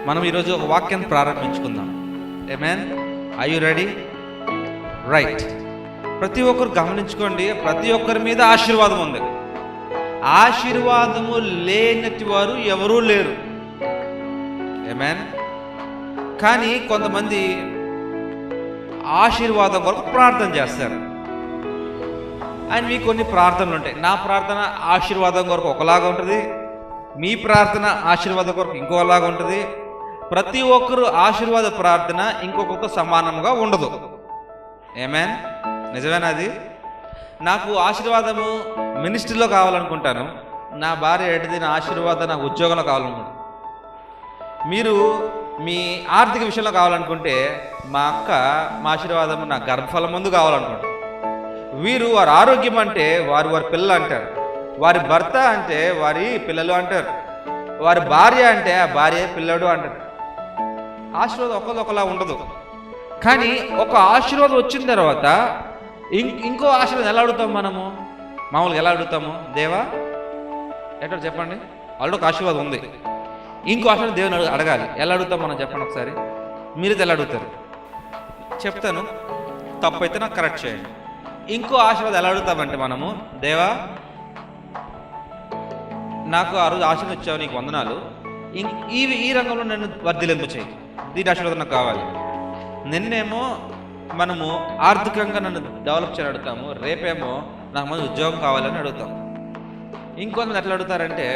మనం ఈరోజు ఒక వాక్యాన్ని ప్రారంభించుకుందాం. Amen. Are you ready? Right. ప్రతి ఒక్కరు గమనించుకోండి, ప్రతి ఒక్కరి మీద ఆశీర్వాదం ఉంది. ఆశీర్వాదము లేనటి వారు ఎవరూ లేరు. ఆమేన్. కానీ కొంతమంది ఆశీర్వాదం కొరకు ప్రార్థన చేస్తారు. అండ్ మీకు కొన్ని ప్రార్థనలు ఉంటాయి. నా ప్రార్థన ఆశీర్వాదం కొరకు ఒకలాగా ఉంటుంది, మీ ప్రార్థన ఆశీర్వాదం కొరకు ఇంకోలాగా ఉంటుంది. ప్రతి ఒక్కరు ఆశీర్వాద ప్రార్థన ఇంకొకరితో సమానంగా ఉండదు. ఆమేన్. నిజమేనా? అది నాకు ఆశీర్వాదము మినిస్ట్రీలో కావాలనుకుంటాను, నా భార్య ఏంటిది నా ఆశీర్వాదం నాకు ఉద్యోగంలో కావాలనుకుంటాను. మీరు మీ ఆర్థిక విషయంలో కావాలనుకుంటే మా అక్క మా ఆశీర్వాదము నా గర్భఫలం ముందు కావాలనుకుంటారు. వీరు వారి ఆరోగ్యం అంటే వారి పిల్లలు అంటారు, వారి భర్త అంటే వారి పిల్లలు అంటారు, వారి భార్య అంటే ఆ భార్య పిల్లడు అంటారు. ఆశీర్వాదం ఒకలా ఉండదు. కానీ ఒక ఆశీర్వాదం వచ్చిన తర్వాత ఇంకో ఆశీర్వాదం ఎలా అడుగుతాం? మనము మామూలుగా ఎలా అడుగుతాము? దేవా ఎక్కడ చెప్పండి, ఆల్రెడీ ఒక ఆశీర్వాదం ఉంది, ఇంకో ఆశీర్వాదం దేవుని అడగాలి. ఎలా అడుగుతాం మనం చెప్పండి ఒకసారి. మీరు ఎలా అడుగుతారు? చెప్తాను, తప్పైతే నాకు కరెక్ట్ చేయండి. ఇంకో ఆశీర్వాదం ఎలా అడుగుతామంటే మనము, దేవా నాకు ఆ రోజు ఆశీర్వాదం ఇచ్చావు, నీకు వందనాలు, ఈ రంగంలో నన్ను వర్ధిలింపు చేయి, దీని ఆశీర్వాదం నాకు కావాలి. నిన్నేమో మనము ఆర్థికంగా నన్ను డెవలప్ చేయని అడుగుతాము, రేపేమో నాకు మంచి ఉద్యోగం కావాలని అడుగుతాం. ఇంకొంతమంది ఎట్లా అడుగుతారంటే,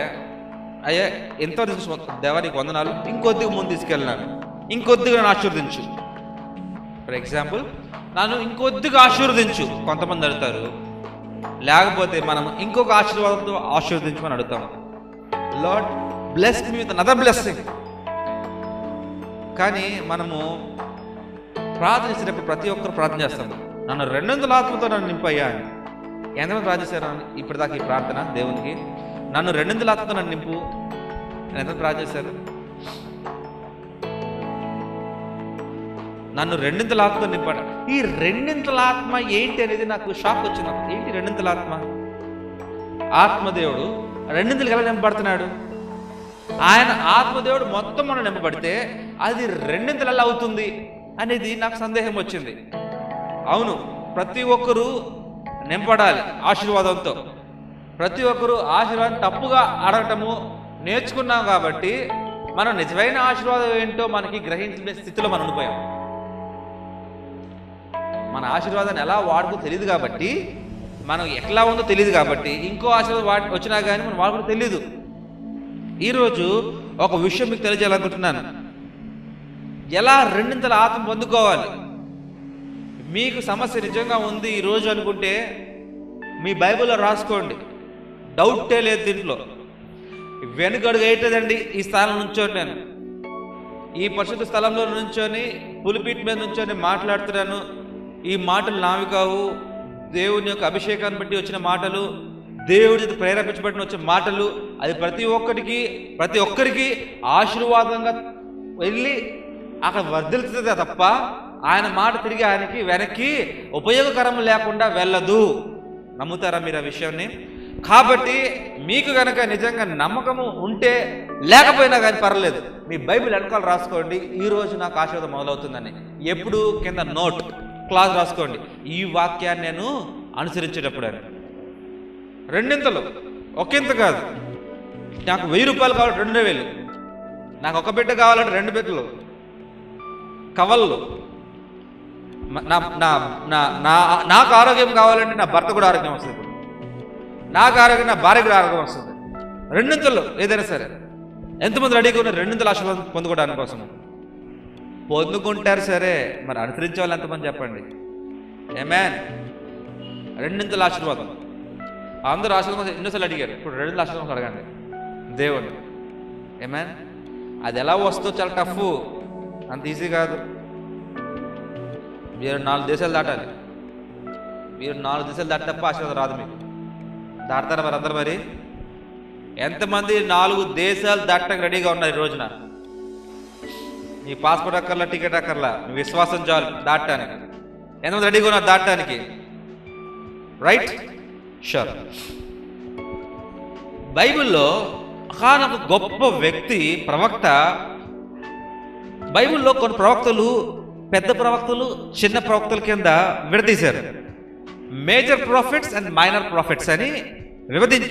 అయ్యా ఎంతో దేవా నీకు వందనాలు, ఇంకొద్దిగా ముందు తీసుకెళ్ళినాను, ఇంకొద్దిగా నన్ను ఆశీర్వదించు. ఫర్ ఎగ్జాంపుల్, నన్ను ఇంకొద్దిగా ఆశీర్వదించు కొంతమంది అడుగుతారు. లేకపోతే మనం ఇంకొక ఆశీర్వాదంతో ఆశీర్వదించమని అడుగుతాం. Lord bless me with another blessing. కానీ మనము ప్రార్థన చేసేటప్పుడు ప్రతి ఒక్కరు ప్రార్థన చేస్తాము, నన్ను 200 ఆత్మతో నన్ను నింపయ్యా అని. ఎంతమంది ప్రార్థిస్తారు ఇప్పటిదాకా ఈ ప్రార్థన దేవునికి? నన్ను 200 ఆత్మతో నన్ను నింపు. ఎంతమంది ప్రార్థన చేశారు? నన్ను 200 ఆత్మతో నింపాడు. ఈ 200 ఆత్మ ఏంటి అనేది నాకు షాక్ వచ్చింది. ఏంటి 200 ఆత్మ? ఆత్మదేవుడు 200 ఎలా నింపబడుతున్నాడు? ఆయన ఆత్మదేవుడు మొత్తం మనం నింపబడితే అది 200 ఎలా అవుతుంది అనేది నాకు సందేహం వచ్చింది. అవును, ప్రతి ఒక్కరూ నింపడాలి ఆశీర్వాదంతో. ప్రతి ఒక్కరూ ఆశీర్వాదం తప్పుగా అడగటము నేర్చుకున్నాం కాబట్టి మనం నిజమైన ఆశీర్వాదం ఏంటో మనకి గ్రహించే స్థితిలో మనం ఉండిపోయాం. మన ఆశీర్వాదాన్ని ఎలా వాడుకో తెలియదు కాబట్టి, మనం ఎట్లా ఉందో తెలియదు కాబట్టి ఇంకో ఆశీర్వాదం వచ్చినా కానీ మనం వాడుకో తెలియదు. ఈరోజు ఒక విషయం మీకు తెలియజేయాలనుకుంటున్నాను. ఎలా 200 ఆత్మ పొందుకోవాలి? మీకు సమస్య నిజంగా ఉంది ఈరోజు అనుకుంటే మీ బైబిల్లో రాసుకోండి, డౌటే లేదు దీంట్లో. వెనుకడుగు వేయట్లేదండి. ఈ స్థానం నుంచోని నేను ఈ పరిశుద్ధ స్థలంలో నుంచొని పులిపీఠ మీద నుంచొని మాట్లాడుతున్నాను. ఈ మాటలు నావి కావు, దేవుని యొక్క అభిషేకాన్ని బట్టి వచ్చిన మాటలు, దేవుడి ప్రేరేపించబడిన వచ్చే మాటలు. అది ప్రతి ఒక్కరికి ఆశీర్వాదంగా వెళ్ళి అక్కడ వర్ధిల్లుతుంది తప్ప ఆయన మాట తిరిగి ఆయనకి వెనక్కి ఉపయోగకరం లేకుండా వెళ్ళదు. నమ్ముతారా మీరు ఆ విషయాన్ని? కాబట్టి మీకు కనుక నిజంగా నమ్మకము ఉంటే లేకపోయినా కానీ పర్లేదు, మీ బైబిల్ వెనకాల రాసుకోండి, ఈరోజు నాకు ఆశీర్వాదం మొదలవుతుందని. ఎప్పుడు కింద నోట్ క్లాస్ రాసుకోండి, ఈ వాక్యాన్ని నేను అనుసరించేటప్పుడు అని. 200, ఒకంత కాదు. నాకు 1000 రూపాయలు కావాలి, 2000. నాకు ఒక బిడ్డ కావాలంటే 2 బిడ్డలు, కవళ్ళు. నాకు ఆరోగ్యం కావాలంటే నా భర్త కూడా ఆరోగ్యం వస్తుంది. నాకు ఆరోగ్యం, నా భార్యకు ఆరోగ్యం వస్తుంది. రెండింతలు ఏదైనా సరే. ఎంతమంది రెడీగా ఉన్నారు రెండింతలు ఆశీర్వాదం పొందుకోవడానికి కోసం? పొందుకుంటారు సరే, మరి అనుసరించే వాళ్ళు ఎంతమంది చెప్పండి? ఆమేన్. రెండింతల ఆశీర్వాదం. అందరూ ఆశీర్వాదం ఎన్నోసార్లు అడిగారు, ఇప్పుడు రెండింతల ఆశీర్వాదం అడగండి దేవుడు. ఆమేన్. అది ఎలా వస్తుందో చాలా టఫ్, అంత ఈజీ కాదు. మీరు 4 దేశాలు దాటాలి. మీరు 4 దేశాలు దాటి తప్ప ఆశీర్వాదం రాదు మీకు. దాడతారా మరి అందరు? మరి ఎంతమంది 4 దేశాలు దాటడానికి రెడీగా ఉన్నారు ఈ రోజున? నీ పాస్పోర్ట్ అక్కర్లా, టికెట్ అక్కర్లా, నీ విశ్వాసం చాలు దాటడానికి. ఎంతమంది రెడీగా ఉన్నారు దాటడానికి? Right, sure. బైబిల్లో ఒక గొప్ప వ్యక్తి, ప్రవక్త. బైబిల్లో కొన్ని ప్రవక్తలు పెద్ద ప్రవక్తలు, చిన్న ప్రవక్తల కింద విడదీశారు. Major prophets and minor prophets అని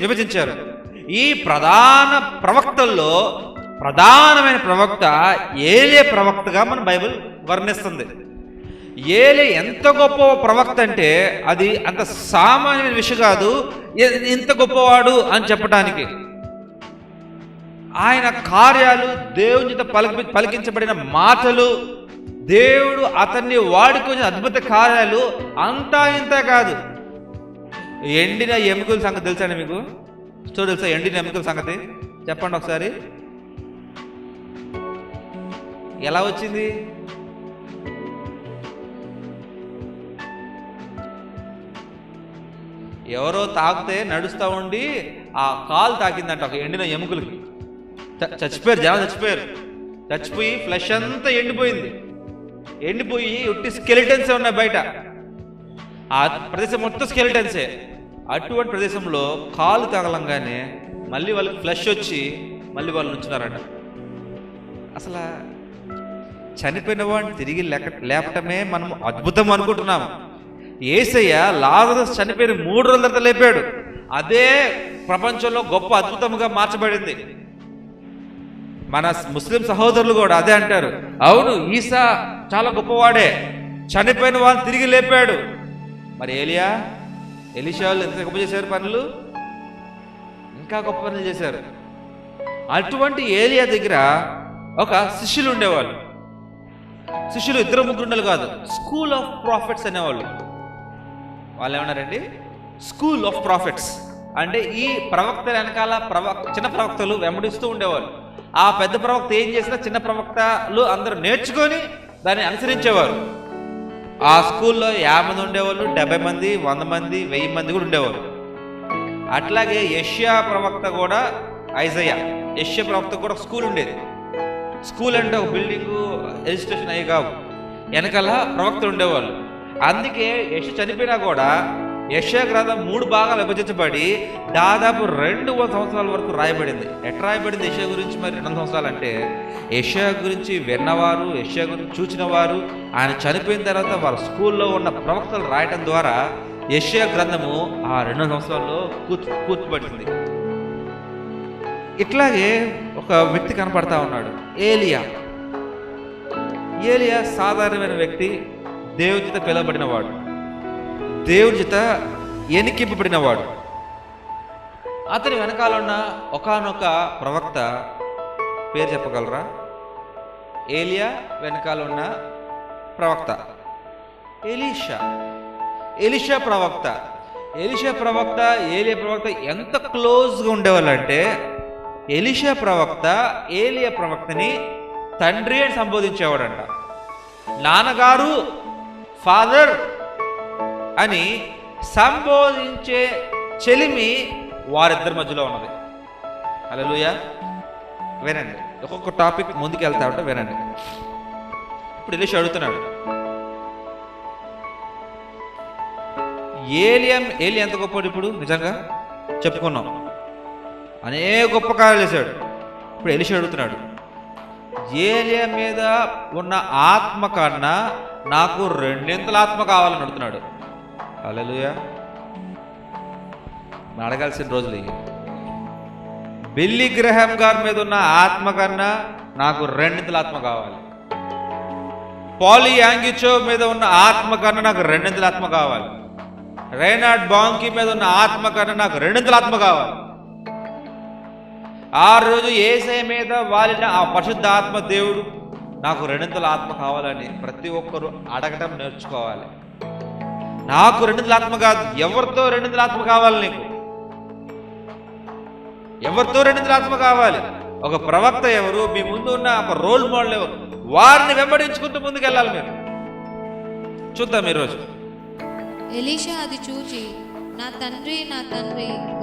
విభజించారు. ఈ ప్రధాన ప్రవక్తల్లో ప్రధానమైన ప్రవక్త ఏలియా ప్రవక్తగా మన బైబిల్ వర్ణిస్తుంది. ఏలియా ఎంత గొప్ప ప్రవక్త అంటే అది అంత సామాన్యమైన విషయం కాదు. ఇంత గొప్పవాడు అని చెప్పడానికి ఆయన కార్యాలు, దేవుని చేత పలికించబడిన మాటలు, దేవుడు అతన్ని వాడుకునే అద్భుత కార్యాలు అంతా ఇంత కాదు. ఎండిన ఎముకల సంగతి తెలుసా మీకు? స్టోరీ తెలుసా ఎండిన ఎముకల సంగతి? చెప్పండి ఒకసారి. ఎలా వచ్చింది? ఎవరో తాకితే నడుస్తూ ఉండి ఆ కాలు తాకిందంట ఒక ఎండిన ఎముకలకి. చచ్చిపోయారు, జనం చచ్చిపోయారు. చచ్చిపోయి ఫ్లెష్ అంతా ఎండిపోయి ఉట్టి స్కెలిటన్సే ఉన్నాయి బయట. ఆ ప్రదేశం మొత్తం స్కెలిటన్సే. అటువంటి ప్రదేశంలో కాలు తగలంగానే మళ్ళీ వాళ్ళకి ఫ్లెష్ వచ్చి మళ్ళీ వాళ్ళు నుంచున్నారట. అసలు చనిపోయిన వాడిని తిరిగి లేపటమే మనం అద్భుతం అనుకుంటున్నాము. యేసయ్య లాజరస్ చనిపోయిన 3 రోజుల తర్వాత లేపాడు. అదే ప్రపంచంలో గొప్ప అద్భుతంగా మార్చబడింది. మన ముస్లిం సహోదరులు కూడా అదే అంటారు. అవును, ఈసా చాలా గొప్పవాడే, చనిపోయిన వాళ్ళని తిరిగి లేపాడు. మరి ఎలీషా వాళ్ళు ఎంత గొప్ప చేశారు పనులు? ఇంకా గొప్ప పనులు చేశారు. అటువంటి ఏలియా దగ్గర ఒక శిష్యులు ఉండేవాళ్ళు. శిష్యులు 2-3 ఉండలు కాదు, స్కూల్ ఆఫ్ ప్రాఫిట్స్ అనేవాళ్ళు. వాళ్ళు ఏమన్నారండి? స్కూల్ ఆఫ్ ప్రాఫిట్స్ అంటే ఈ ప్రవక్తల వెనకాల చిన్న ప్రవక్తలు వెంబడిస్తూ ఉండేవాళ్ళు. ఆ పెద్ద ప్రవక్త ఏం చేసినా చిన్న ప్రవక్తలు అందరూ నేర్చుకొని దాన్ని అనుసరించేవారు. ఆ స్కూల్లో 50 మంది ఉండేవాళ్ళు, 70 మంది, 100 మంది, 1000 మంది కూడా ఉండేవారు. అట్లాగే యెషయా ప్రవక్త కూడా, యెషయా ప్రవక్త కూడా స్కూల్ ఉండేది. స్కూల్ అంటే ఒక బిల్డింగు, రిజిస్ట్రేషన్ అయ్యి కావు, వెనకాల ప్రవక్తలు ఉండేవాళ్ళు. అందుకే యెషయా చనిపోయినా కూడా యెషయా గ్రంథం 3 భాగాలు విభజించబడి దాదాపు 200 సంవత్సరాల వరకు రాయబడింది. ఎట్లా రాయబడింది యెషయా గురించి? మరి 200 సంవత్సరాలు అంటే యెషయా గురించి విన్నవారు, యెషయా గురించి చూచిన వారు, ఆయన చనిపోయిన తర్వాత వాళ్ళ స్కూల్లో ఉన్న ప్రవక్తలు రాయటం ద్వారా యెషయా గ్రంథము ఆ 200 సంవత్సరాల్లో కూర్చబడింది. ఇట్లాగే ఒక వ్యక్తి కనపడతా ఉన్నాడు, ఏలియా. సాధారణమైన వ్యక్తి, దేవుని చేత పిలువబడినవాడు, దేవుని చేత ఎన్నికింపబడినవాడు. అతని వెనకాల ఉన్న ఒకానొక ప్రవక్త పేరు చెప్పగలరా? ఏలియా వెనకాల ఉన్న ప్రవక్త ఎలీషా ప్రవక్త. ఏలియా ప్రవక్త ఎంత క్లోజ్గా ఉండేవాళ్ళంటే ఎలీషా ప్రవక్త ఏలియా ప్రవక్తని తండ్రి అని సంబోధించేవాడంట. నాన్నగారు, ఫాదర్ అని సంబోధించే చెలిమి వారిద్దరి మధ్యలో ఉన్నది. హల్లెలూయా. వినండి, ఒక్కొక్క టాపిక్ ముందుకు వెళ్తా ఉంటే వినండి. ఇప్పుడు ఎలీషా అడుగుతున్నాడు, ఏలియా ఎంత గొప్పవాడు? ఇప్పుడు నిజంగా చెప్పుకున్నాం, అనేక గొప్ప కార్యాలు చేశాడు. ఇప్పుడు ఎలీషా అడుగుతున్నాడు, ఏలియా మీద ఉన్న ఆత్మ కన్నా నాకు 2 ఆత్మ కావాలని అడుగుతున్నాడు. హల్లెలూయా. అడగాల్సిన రోజులు ఇవి. బిల్లీ గ్రహాం గారి మీద ఉన్న ఆత్మ కన్నా నాకు 2 ఆత్మ కావాలి. పాలీ యాంగిచో మీద ఉన్న ఆత్మ కన్నా నాకు 2 ఆత్మ కావాలి. రైనాడ్ బాంకీ మీద ఉన్న ఆత్మ కన్నా నాకు రెండింతల ఆత్మ కావాలి. ఆ రోజు యేసయ్య మీద వాలిన ఆ పరిశుద్ధ ఆత్మ దేవుడు నాకు రెండింతల ఆత్మ కావాలని ప్రతి ఒక్కరూ అడగటం నేర్చుకోవాలి. నాకు రెండింతల ఆత్మ కాదు, ఎవరితో రెండింతల ఆత్మ కావాలి? నీకు ఎవరితో రెండింతల ఆత్మ కావాలి? ఒక ప్రవక్త ఎవరు, మీ ముందు ఉన్న ఒక రోల్ మోడల్ ఎవరు, వారిని వెంబడించుకుంటూ ముందుకు వెళ్ళాలి. మీరు చూద్దాం ఈరోజు. ఎలీషా అది చూచి, నా తండ్రి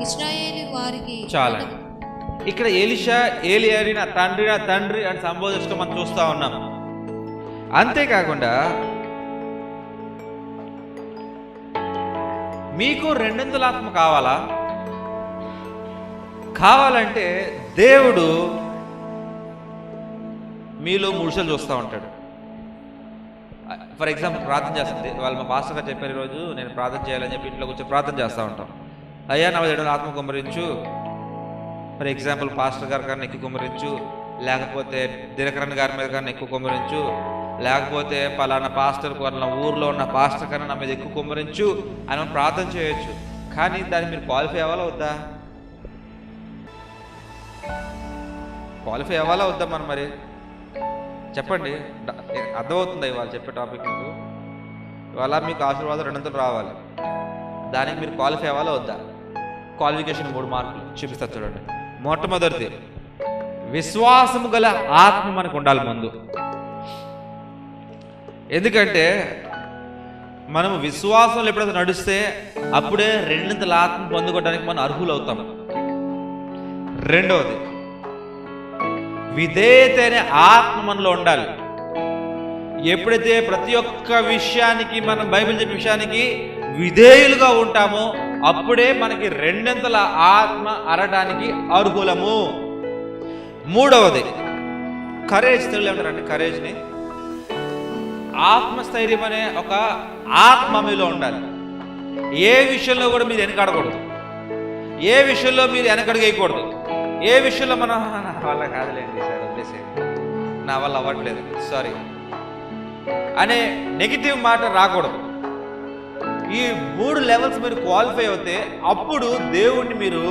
ఇశ్రాయేలు వారికి. చాలా ఇక్కడ ఎలీషా ఏలియాని నా తండ్రి అని సంబోధిస్తూ మనం చూస్తా ఉన్నాం. అంతేకాకుండా మీకు రెండింతల ఆత్మ కావాలంటే దేవుడు మీలో ముడుసలు చూస్తూ ఉంటాడు. ఫర్ ఎగ్జాంపుల్ ప్రార్థన చేస్తుంది. వాళ్ళు మా పాస్టర్ గారు చెప్పారు, ఈరోజు నేను ప్రార్థన చేయాలని చెప్పి ఇంట్లో కూర్చొని ప్రార్థన చేస్తూ ఉంటాం. అయ్యా నా రెండుల ఆత్మ కుమ్మరించు. ఫర్ ఎగ్జాంపుల్ పాస్టర్ గారి కన్నా ఎక్కువ కుమ్మరించు, లేకపోతే దినకరణ్ గారి మీద కన్నా ఎక్కువ కుమ్మరించు, లేకపోతే పలానా పాస్టర్ కొన్న ఊర్లో ఉన్న పాస్టర్ కన్నా నా మీద ఎక్కువ కుమ్మరించు అని మనం ప్రార్థన చేయొచ్చు. కానీ దాన్ని మీరు క్వాలిఫై అవ్వాలా వద్దా? క్వాలిఫై అవ్వాలా వద్దా? మనం మరి చెప్పండి, అర్థమవుతుందా ఇవాళ చెప్పే టాపిక్? మీకు ఇవాళ మీకు ఆశీర్వాదం రెండంతలు రావాలి, దానికి మీరు క్వాలిఫై అవ్వాలా వద్దా? క్వాలిఫికేషన్ 3 మార్కులు చూపిస్తారు చూడండి. మొట్టమొదటిది విశ్వాసము గల ఆత్మ మనకు ఉండాలి ముందు. ఎందుకంటే మనము విశ్వాసంలో ఎప్పుడైతే నడిస్తే అప్పుడే రెండింతల ఆత్మ పొందుకోవడానికి మనం అర్హులు అవుతాం. రెండవది విధేయత అనే ఆత్మ మనలో ఉండాలి. ఎప్పుడైతే ప్రతి ఒక్క విషయానికి మనం బైబిల్ చెప్పే విషయానికి విధేయులుగా ఉంటామో అప్పుడే మనకి రెండింతల ఆత్మ అరడానికి అర్హులము. మూడవది కరేజ్. తెలుగు ఏమంటారంటే కరేజ్ని ఆత్మస్థైర్యం అనే ఒక ఆత్మ మీలో ఉండాలి. ఏ విషయంలో కూడా మీరు వెనకాడకూడదు, ఏ విషయంలో మీరు వెనకడుగేయకూడదు, ఏ విషయంలో మనం నా వల్ల కాదులేండి సార్ వదిలేసేయండి, నా వల్ల అవ్వట్లేదు సారీ అనే నెగిటివ్ మాట రాకూడదు. ఈ 3 లెవెల్స్ మీరు క్వాలిఫై అవుతే అప్పుడు దేవుణ్ణి మీరు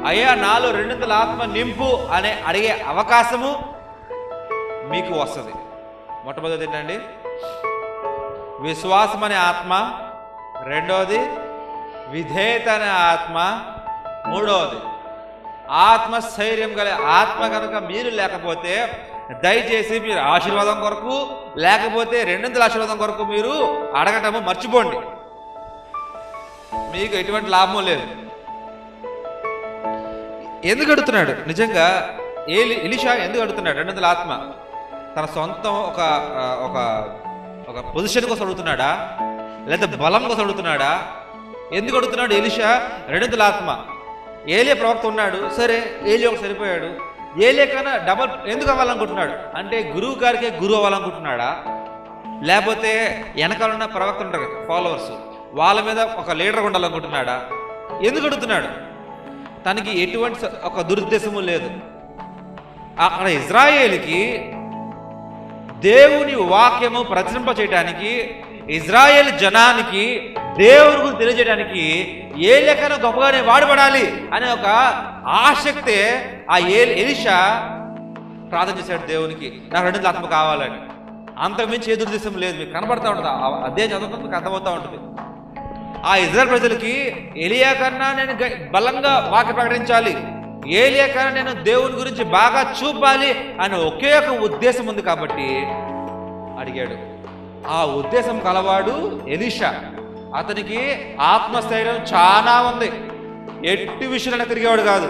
అయ్యా నాలో రెండింతల ఆత్మ నింపు అనే అడిగే అవకాశము మీకు వస్తుంది. మొట్టమొదటి ఏంటండి? విశ్వాసం అనే ఆత్మ. రెండవది విధేయత అనే ఆత్మ. మూడవది ఆత్మస్థైర్యం గల ఆత్మ. కనుక మీరు లేకపోతే దయచేసి మీరు ఆశీర్వాదం కొరకు లేకపోతే రెండింతల ఆశీర్వాదం కొరకు మీరు అడగటము మర్చిపోండి, మీకు ఎటువంటి లాభం లేదు. ఎందుకు అడుగుతున్నాడు? నిజంగా ఎలీషా ఎందుకు అడుగుతున్నాడు రెండింతల ఆత్మ? తన సొంతం ఒక ఒక ఒక పొజిషన్ కోసం అడుగుతున్నాడా, లేదా బలం కోసం అడుగుతున్నాడా? ఎందుకు అడుగుతున్నాడు ఎలీషా రెండింతల ఆత్మ? ఏలియా ప్రవక్త ఉన్నాడు, సరే ఏలియా ఒక సరిపోయాడు. ఏలియా కన్నా డబల్ ఎందుకు అవ్వాలనుకుంటున్నాడు? అంటే గురువు గారికే గురువు అవ్వాలనుకుంటున్నాడా, లేకపోతే వెనకాలన్న ప్రవక్త ఉంటారు ఫాలోవర్స్, వాళ్ళ మీద ఒక లీడర్ ఉండాలనుకుంటున్నాడా? ఎందుకు అడుగుతున్నాడు? తనకి ఎటువంటి ఒక దురుద్దేశము లేదు. అక్కడ ఇజ్రాయేలుకి దేవుని వాక్యము ప్రచురింప చేయడానికి, ఇజ్రాయేల్ జనానికి దేవుని గురించి తెలియజేయడానికి ఏ లెక్కన గొప్పగానే వాడబడాలి అనే ఒక ఆసక్తే ఆ ఎలీషా ప్రార్థన చేశాడు దేవునికి, నాకు రెండింతల ఆత్మ కావాలని. అంతకుమించి ఏ దురుద్దేశం లేదు. మీకు కనబడతా ఉంటుంది, అదే చదువుకుంటే మీకు అర్థమవుతూ ఉంటుంది. ఆ ఇజ్రాయెల్ ప్రజలకి ఎలియా కన్నా నేను బలంగా వాక్య ప్రకటించాలి, ఏలియా కన్నా నేను దేవుని గురించి బాగా చూపాలి అని ఒకే ఒక ఉద్దేశం ఉంది కాబట్టి అడిగాడు. ఆ ఉద్దేశం కలవాడు ఎలీషా. అతనికి ఆత్మస్థైర్యం చాలా ఉంది, ఎట్టి విషయాలను తిరిగేవాడు కాదు.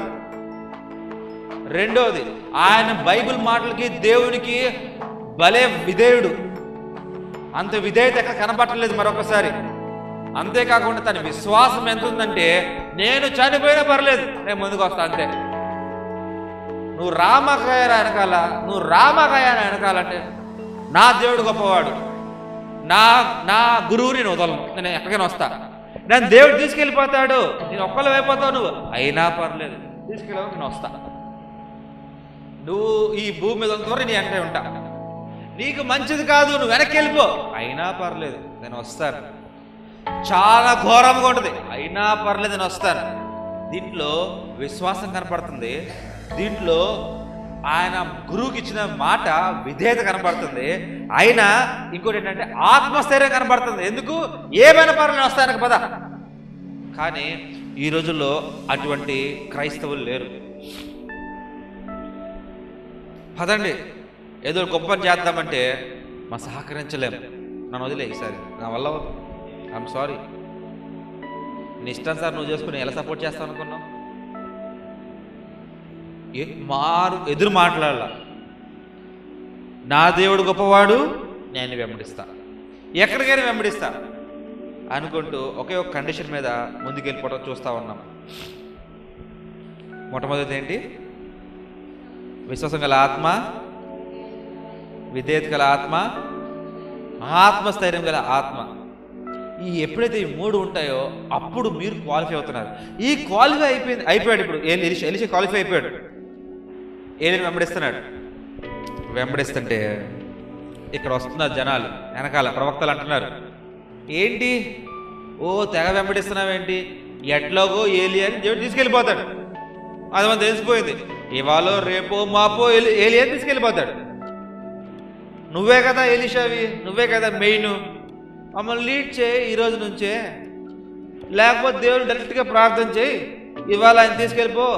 రెండోది ఆయన బైబిల్ మాటలకి దేవునికి భలే విధేయుడు. అంత విధేయత ఎక్కడ కనపట్టలేదు మరొకసారి. అంతేకాకుండా తన విశ్వాసం ఎంత ఉందంటే నేను చనిపోయినా పర్లేదు, నేను ముందుకు వస్తా అంతే. నువ్వు రామకాయ వెనకాల, నువ్వు రామకాయ వెనకాలంటే నా దేవుడు గొప్పవాడు, నా గురువు నేను వదలను, నేను ఎక్కడికైనా వస్తా, నేను దేవుడు తీసుకెళ్ళిపోతాడు, నేను ఒక్కళ్ళు అయిపోతావు, నువ్వు అయినా పర్లేదు తీసుకెళ్ళావు, నేను వస్తా, నువ్వు ఈ భూమి మీద ఉన్నంతవరకు నీ వెనకే ఉంటా, నీకు మంచిది కాదు నువ్వు వెనక్కి వెళ్ళిపో, అయినా పర్లేదు నేను వస్తాను. చాలా ఘోరంగా ఉంటుంది, అయినా పర్లేదు నేను వస్తాను. దీంట్లో విశ్వాసం కనపడుతుంది, దీంట్లో ఆయన గురువుకి ఇచ్చిన మాట విధేయత కనబడుతుంది, అయినా ఇంకోటి ఏంటంటే ఆత్మస్థైర్యం కనబడుతుంది. ఎందుకు? ఏమైనా పర్లేదు వస్తానికి పద. కానీ ఈ రోజుల్లో అటువంటి క్రైస్తవులు లేరు. పదండి ఏదో గొప్ప చేద్దామంటే మా సహకరించలేము, నన్ను వదిలే ఈసారి, నా వల్ల ఐఎమ్ సారీ, నీ ఇష్టం సార్, నువ్వు చేసుకుని ఎలా సపోర్ట్ చేస్తావు అనుకున్నావు? ఎదురు మాట్లాడాల, నా దేవుడు గొప్పవాడు, నేను వెంబడిస్తా, ఎక్కడికైనా వెంబడిస్తా అనుకుంటూ ఒకే ఒక కండిషన్ మీద ముందుకెళ్ళిపోవడం చూస్తూ ఉన్నాం. మొట్టమొదటి ఏంటి? విశ్వాసం గల ఆత్మ, విధేయత గల ఆత్మ, ఆత్మస్థైర్యం గల ఆత్మ. ఈ ఎప్పుడైతే ఈ మూడు ఉంటాయో అప్పుడు మీరు క్వాలిఫై అవుతున్నారు. ఈ క్వాలిఫై అయిపోయాడు. ఇప్పుడు ఎలీషా క్వాలిఫై అయిపోయాడు. ఏలిని వెంబడిస్తుంటే ఇక్కడ వస్తున్నారు జనాలు, వెనకాల ప్రవక్తలు అంటున్నారు, ఏంటి తెగ వెంబడిస్తున్నావేంటి? ఎట్లాగో ఏలి అని దేవుడు తీసుకెళ్ళిపోతాడు, అది మనం తెలిసిపోయింది. ఇవాళ రేపో మాపో ఏలి అని తీసుకెళ్ళిపోతాడు. నువ్వే కదా ఎలీషావి, నువ్వే కదా మెయిన్, మమ్మల్ని లీడ్ చేయి ఈ రోజు నుంచే, లేకపోతే దేవుడు డైరెక్ట్గా ప్రార్థన చేయి, ఇవాళ ఆయన తీసుకెళ్ళిపో,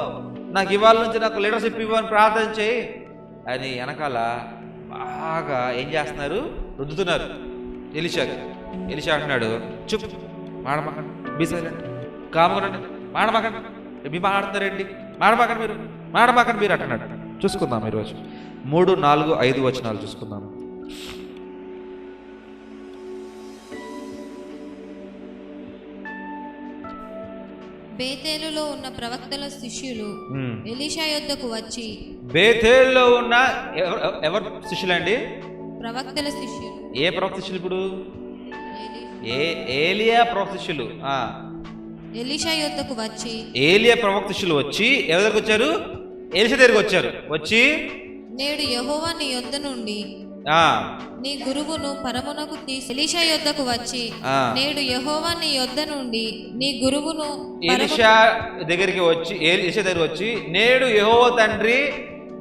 నాకు ఇవాళ నుంచి నాకు లీడర్షిప్ ఇవ్వని ప్రార్థన చేయి అని వెనకాల బాగా ఏం చేస్తున్నారు? రుద్దుతున్నారు ఎలీషాకి. ఎలీషా అంటున్నాడు, చుప్, మాడమాకండి, బీ సైలెంట్, కామగండి, మాడమాకండి, మీ మాడుతున్నారండి, మాడమాకండి మీరు అంటున్నాడు. చూసుకుందాం ఈరోజు 3, 4, 5 వచనాలు చూసుకుందాం. బేతేలులో ఉన్న ప్రవక్తల శిష్యులు ఎలీషా యొద్దకు వచ్చి, బేతేలులో ఉన్న ఎవరు శిష్యులండి? ప్రవక్తల శిష్యులు. ఏ ప్రవక్త శిష్యులు? ఇప్పుడు ఏలియా ప్రవక్త శిష్యులు. ఎలీషా యొద్దకు వచ్చి, ఏలియా ప్రవక్త శిష్యులు వచ్చి ఎవరి దగ్గరకు వచ్చారు? ఎలీషా దగ్గరకు వచ్చారు. వచ్చి, నేడు యెహోవా నీ యొద్ద నుండి నీ గురువును పరమునకు తీసి. ఎలీషా యొద్దకు వచ్చి, నేడు యెహోవా నీ యొద్ద నుండి నీ గురువును. ఎలీషా దగ్గరికి వచ్చి, ఎలీషా దగ్గర వచ్చి, నేడు యెహోవా తండ్రి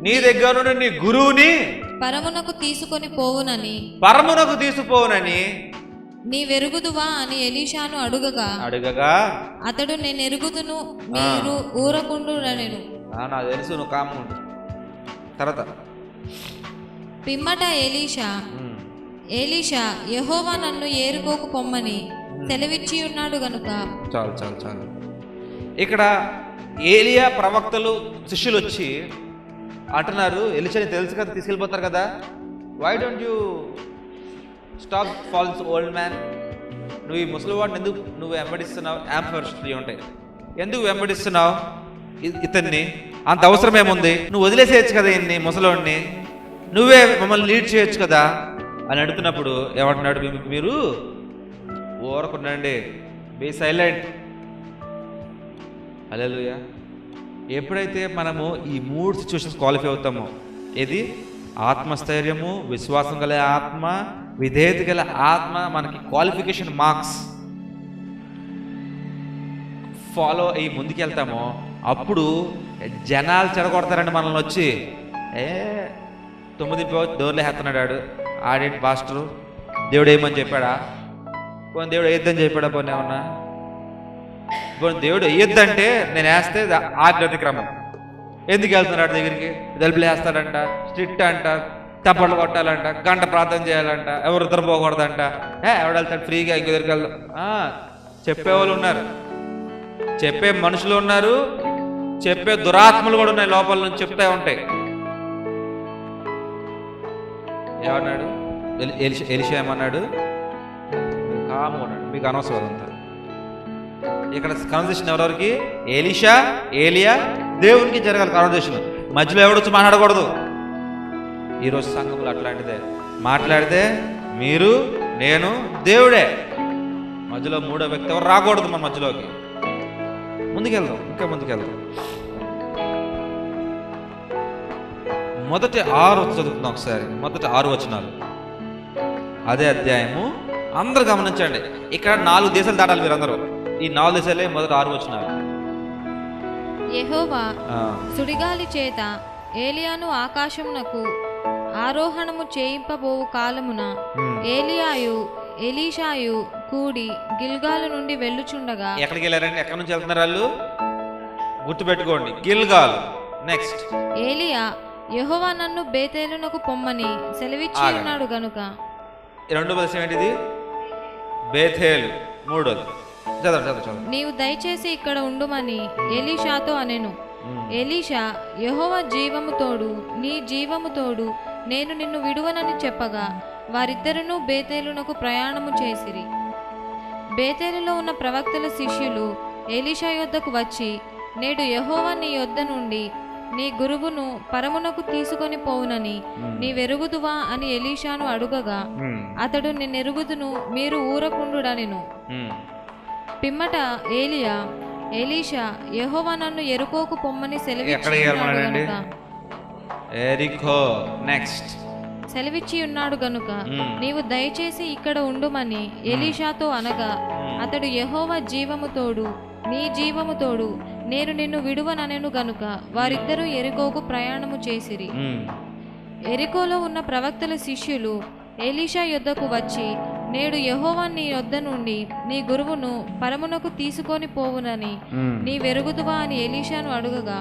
నీ దగ్గర నుండి నీ గురువుని పరమునకు తీసుకొని పోవునని నీ వెరుగుదువా అని ఎలీషాను అడుగగా అతడు, నేను ఎరుగుదును, మీరు ఊరకుండురనెను. నాకు తెలుసు, నువ్వు కాముండు. తర్వాత పిమ్మట ఎలీషా యెహోవా నన్ను ఏరుకోకు పొమ్మని సెలవిచ్చి ఉన్నాడు గనుక. చాలు. ఇక్కడ ఏలియా ప్రవక్తలు శిష్యులు వచ్చి అంటున్నారు, ఎలీషాని తెలుసు కదా తీసుకెళ్ళిపోతారు కదా, why don't you stop false old man, నువ్వు ఈ ముసలివాడిని ఎందుకు నువ్వు వెంబడిస్తున్నావు? యాంపర్స్లు ఉంటాయి, ఎందుకు వెంబడిస్తున్నావు ఇతన్ని? అంత అవసరం ఏముంది? నువ్వు వదిలేసేయచ్చు కదా ఇన్ని ముసలివాడిని, నువ్వే మమ్మల్ని లీడ్ చేయొచ్చు కదా అని అడుగుతున్నప్పుడు ఏమంటున్నాడు? మీరు ఊరకుండండి, బీ సైలెంట్. హల్లెలూయా. ఎప్పుడైతే మనము ఈ 3 సిచ్యువేషన్స్ క్వాలిఫై అవుతామో, ఏది? ఆత్మస్థైర్యము, విశ్వాసం గల ఆత్మ, విధేయత గల ఆత్మ, మనకి క్వాలిఫికేషన్ మార్క్స్ ఫాలో అయ్యి ముందుకెళ్తామో అప్పుడు జనాలు చెడగొడతారండి మనల్ని వచ్చి. 9 డోర్లే హెత్తన్నాడు ఆడేంటి పాస్టరు, దేవుడు ఏమని చెప్పాడా? పోనీ దేవుడు వేయొద్దని చెప్పాడా? పోనీ ఏమన్నా దేవుడు వేయొద్దంటే నేను వేస్తే ఆజ్ఞాతిక్రమం. ఎందుకు వెళ్తున్నాడు దగ్గరికి? తలుపులు వేస్తాడంట, స్ట్రిక్ట్ అంట, తప్పట్లు కొట్టాలంట, గంట ప్రార్థన చేయాలంట, ఎవరు ఇద్దరు పోకూడదంట, ఎవడెళ్తాడు ఫ్రీగా ఇంకో దగ్గరికి వెళ్దాం. చెప్పేవాళ్ళు ఉన్నారు, చెప్పే మనుషులు ఉన్నారు, చెప్పే దురాత్మలు కూడా ఉన్నాయి, లోపల నుంచి చెప్తా ఉంటాయి. ఏమన్నాడు ఎలీషా? ఏమన్నాడు? కామున్నాడు, మీకు అనవసరం అంతా. ఇక్కడ కన్వర్సేషన్ ఎవరెవరికి? ఎలీషా, ఏలియా, దేవునికి జరగాలి కన్వర్సేషన్. మధ్యలో ఎవడొచ్చి మాట్లాడకూడదు. ఈరోజు సంఘంలో అట్లాంటిదే, మాట్లాడితే మీరు, నేను, దేవుడే. మధ్యలో 3వ వ్యక్తి ఎవరు రాకూడదు మన మధ్యలోకి. ముందుకెళ్దాం, ఇంకా ముందుకెళ్దాం. మొదటి 6 చదువుతున్నాం ఒకసారి. మొదటి 6 వచనాలు, అదే అధ్యాయము అందరూ గమనించండి, ఇక్కడ 4 దేశాలు దాటాలి మీరందరూ. ఈ 4 దేశాలే మొదట 6 వచనాలు. యెహోవా సుడిగాలి చేత ఏలియాను ఆకాశమునకు ఆరోహణము చేయింపబోవు కాలమున ఏలియాయు ఎలీషాయు కూడి గిల్గాలు నుండి వెళ్ళుచుండగా. ఎక్కడికి వెళ్ళారండి? ఎక్కడి నుంచి వెళ్తున్నారు వాళ్ళు? గుర్తుపెట్టుకోండి, గిల్గాల్. నెక్స్ట్, ఏలియా యెహోవా నన్ను బేతేలునకు పొమ్మని సెలవిచ్చి ఉన్నాడు గనుక. రెండో ప్రదేశం ఏంటిది? బేతేలు. మూడోది నీవు దయచేసి ఇక్కడ ఉండుమని ఎలీషాతో అనెను. ఎలీషా యెహోవా జీవము తోడు, నీ జీవము తోడు, నేను నిన్ను విడువనని చెప్పగా వారిద్దరును బేతేలునకు ప్రయాణము చేసిరి. బేతేలులో ఉన్న ప్రవక్తల శిష్యులు ఎలీషా యొద్దకు వచ్చి, నేడు యెహోవా నీ యొద్ద నుండి నీ గురువును పరమునకు తీసుకొని పోవునని నీవెరుగుదువా అని ఎలీషాను అడుగగా అతడు నేనెరుగుదును, మీరు ఊరకుండుడనెను. పిమ్మట ఏలియా ఎలీషా యెహోవా నన్ను ఎరుకోకు పొమ్మని సెలవిచ్చి ఉన్నాడు గనుక నీవు దయచేసి ఇక్కడ ఉండుమని ఎలీషాతో అనగా అతడు యెహోవా జీవము తోడు, నీ జీవము తోడు, నేను నిన్ను విడువననెను గనుక వారిద్దరూ ఎరికోకు ప్రయాణము చేసిరి. ఎరికోలో ఉన్న ప్రవక్తల శిష్యులు ఎలీషా యొద్దకు వచ్చి, నేడు యెహోవా నీ యొద్ద నుండి నీ గురువును పరమునకు తీసుకొని పోవునని నీవెరుగుదువా అని ఎలీషాను అడుగగా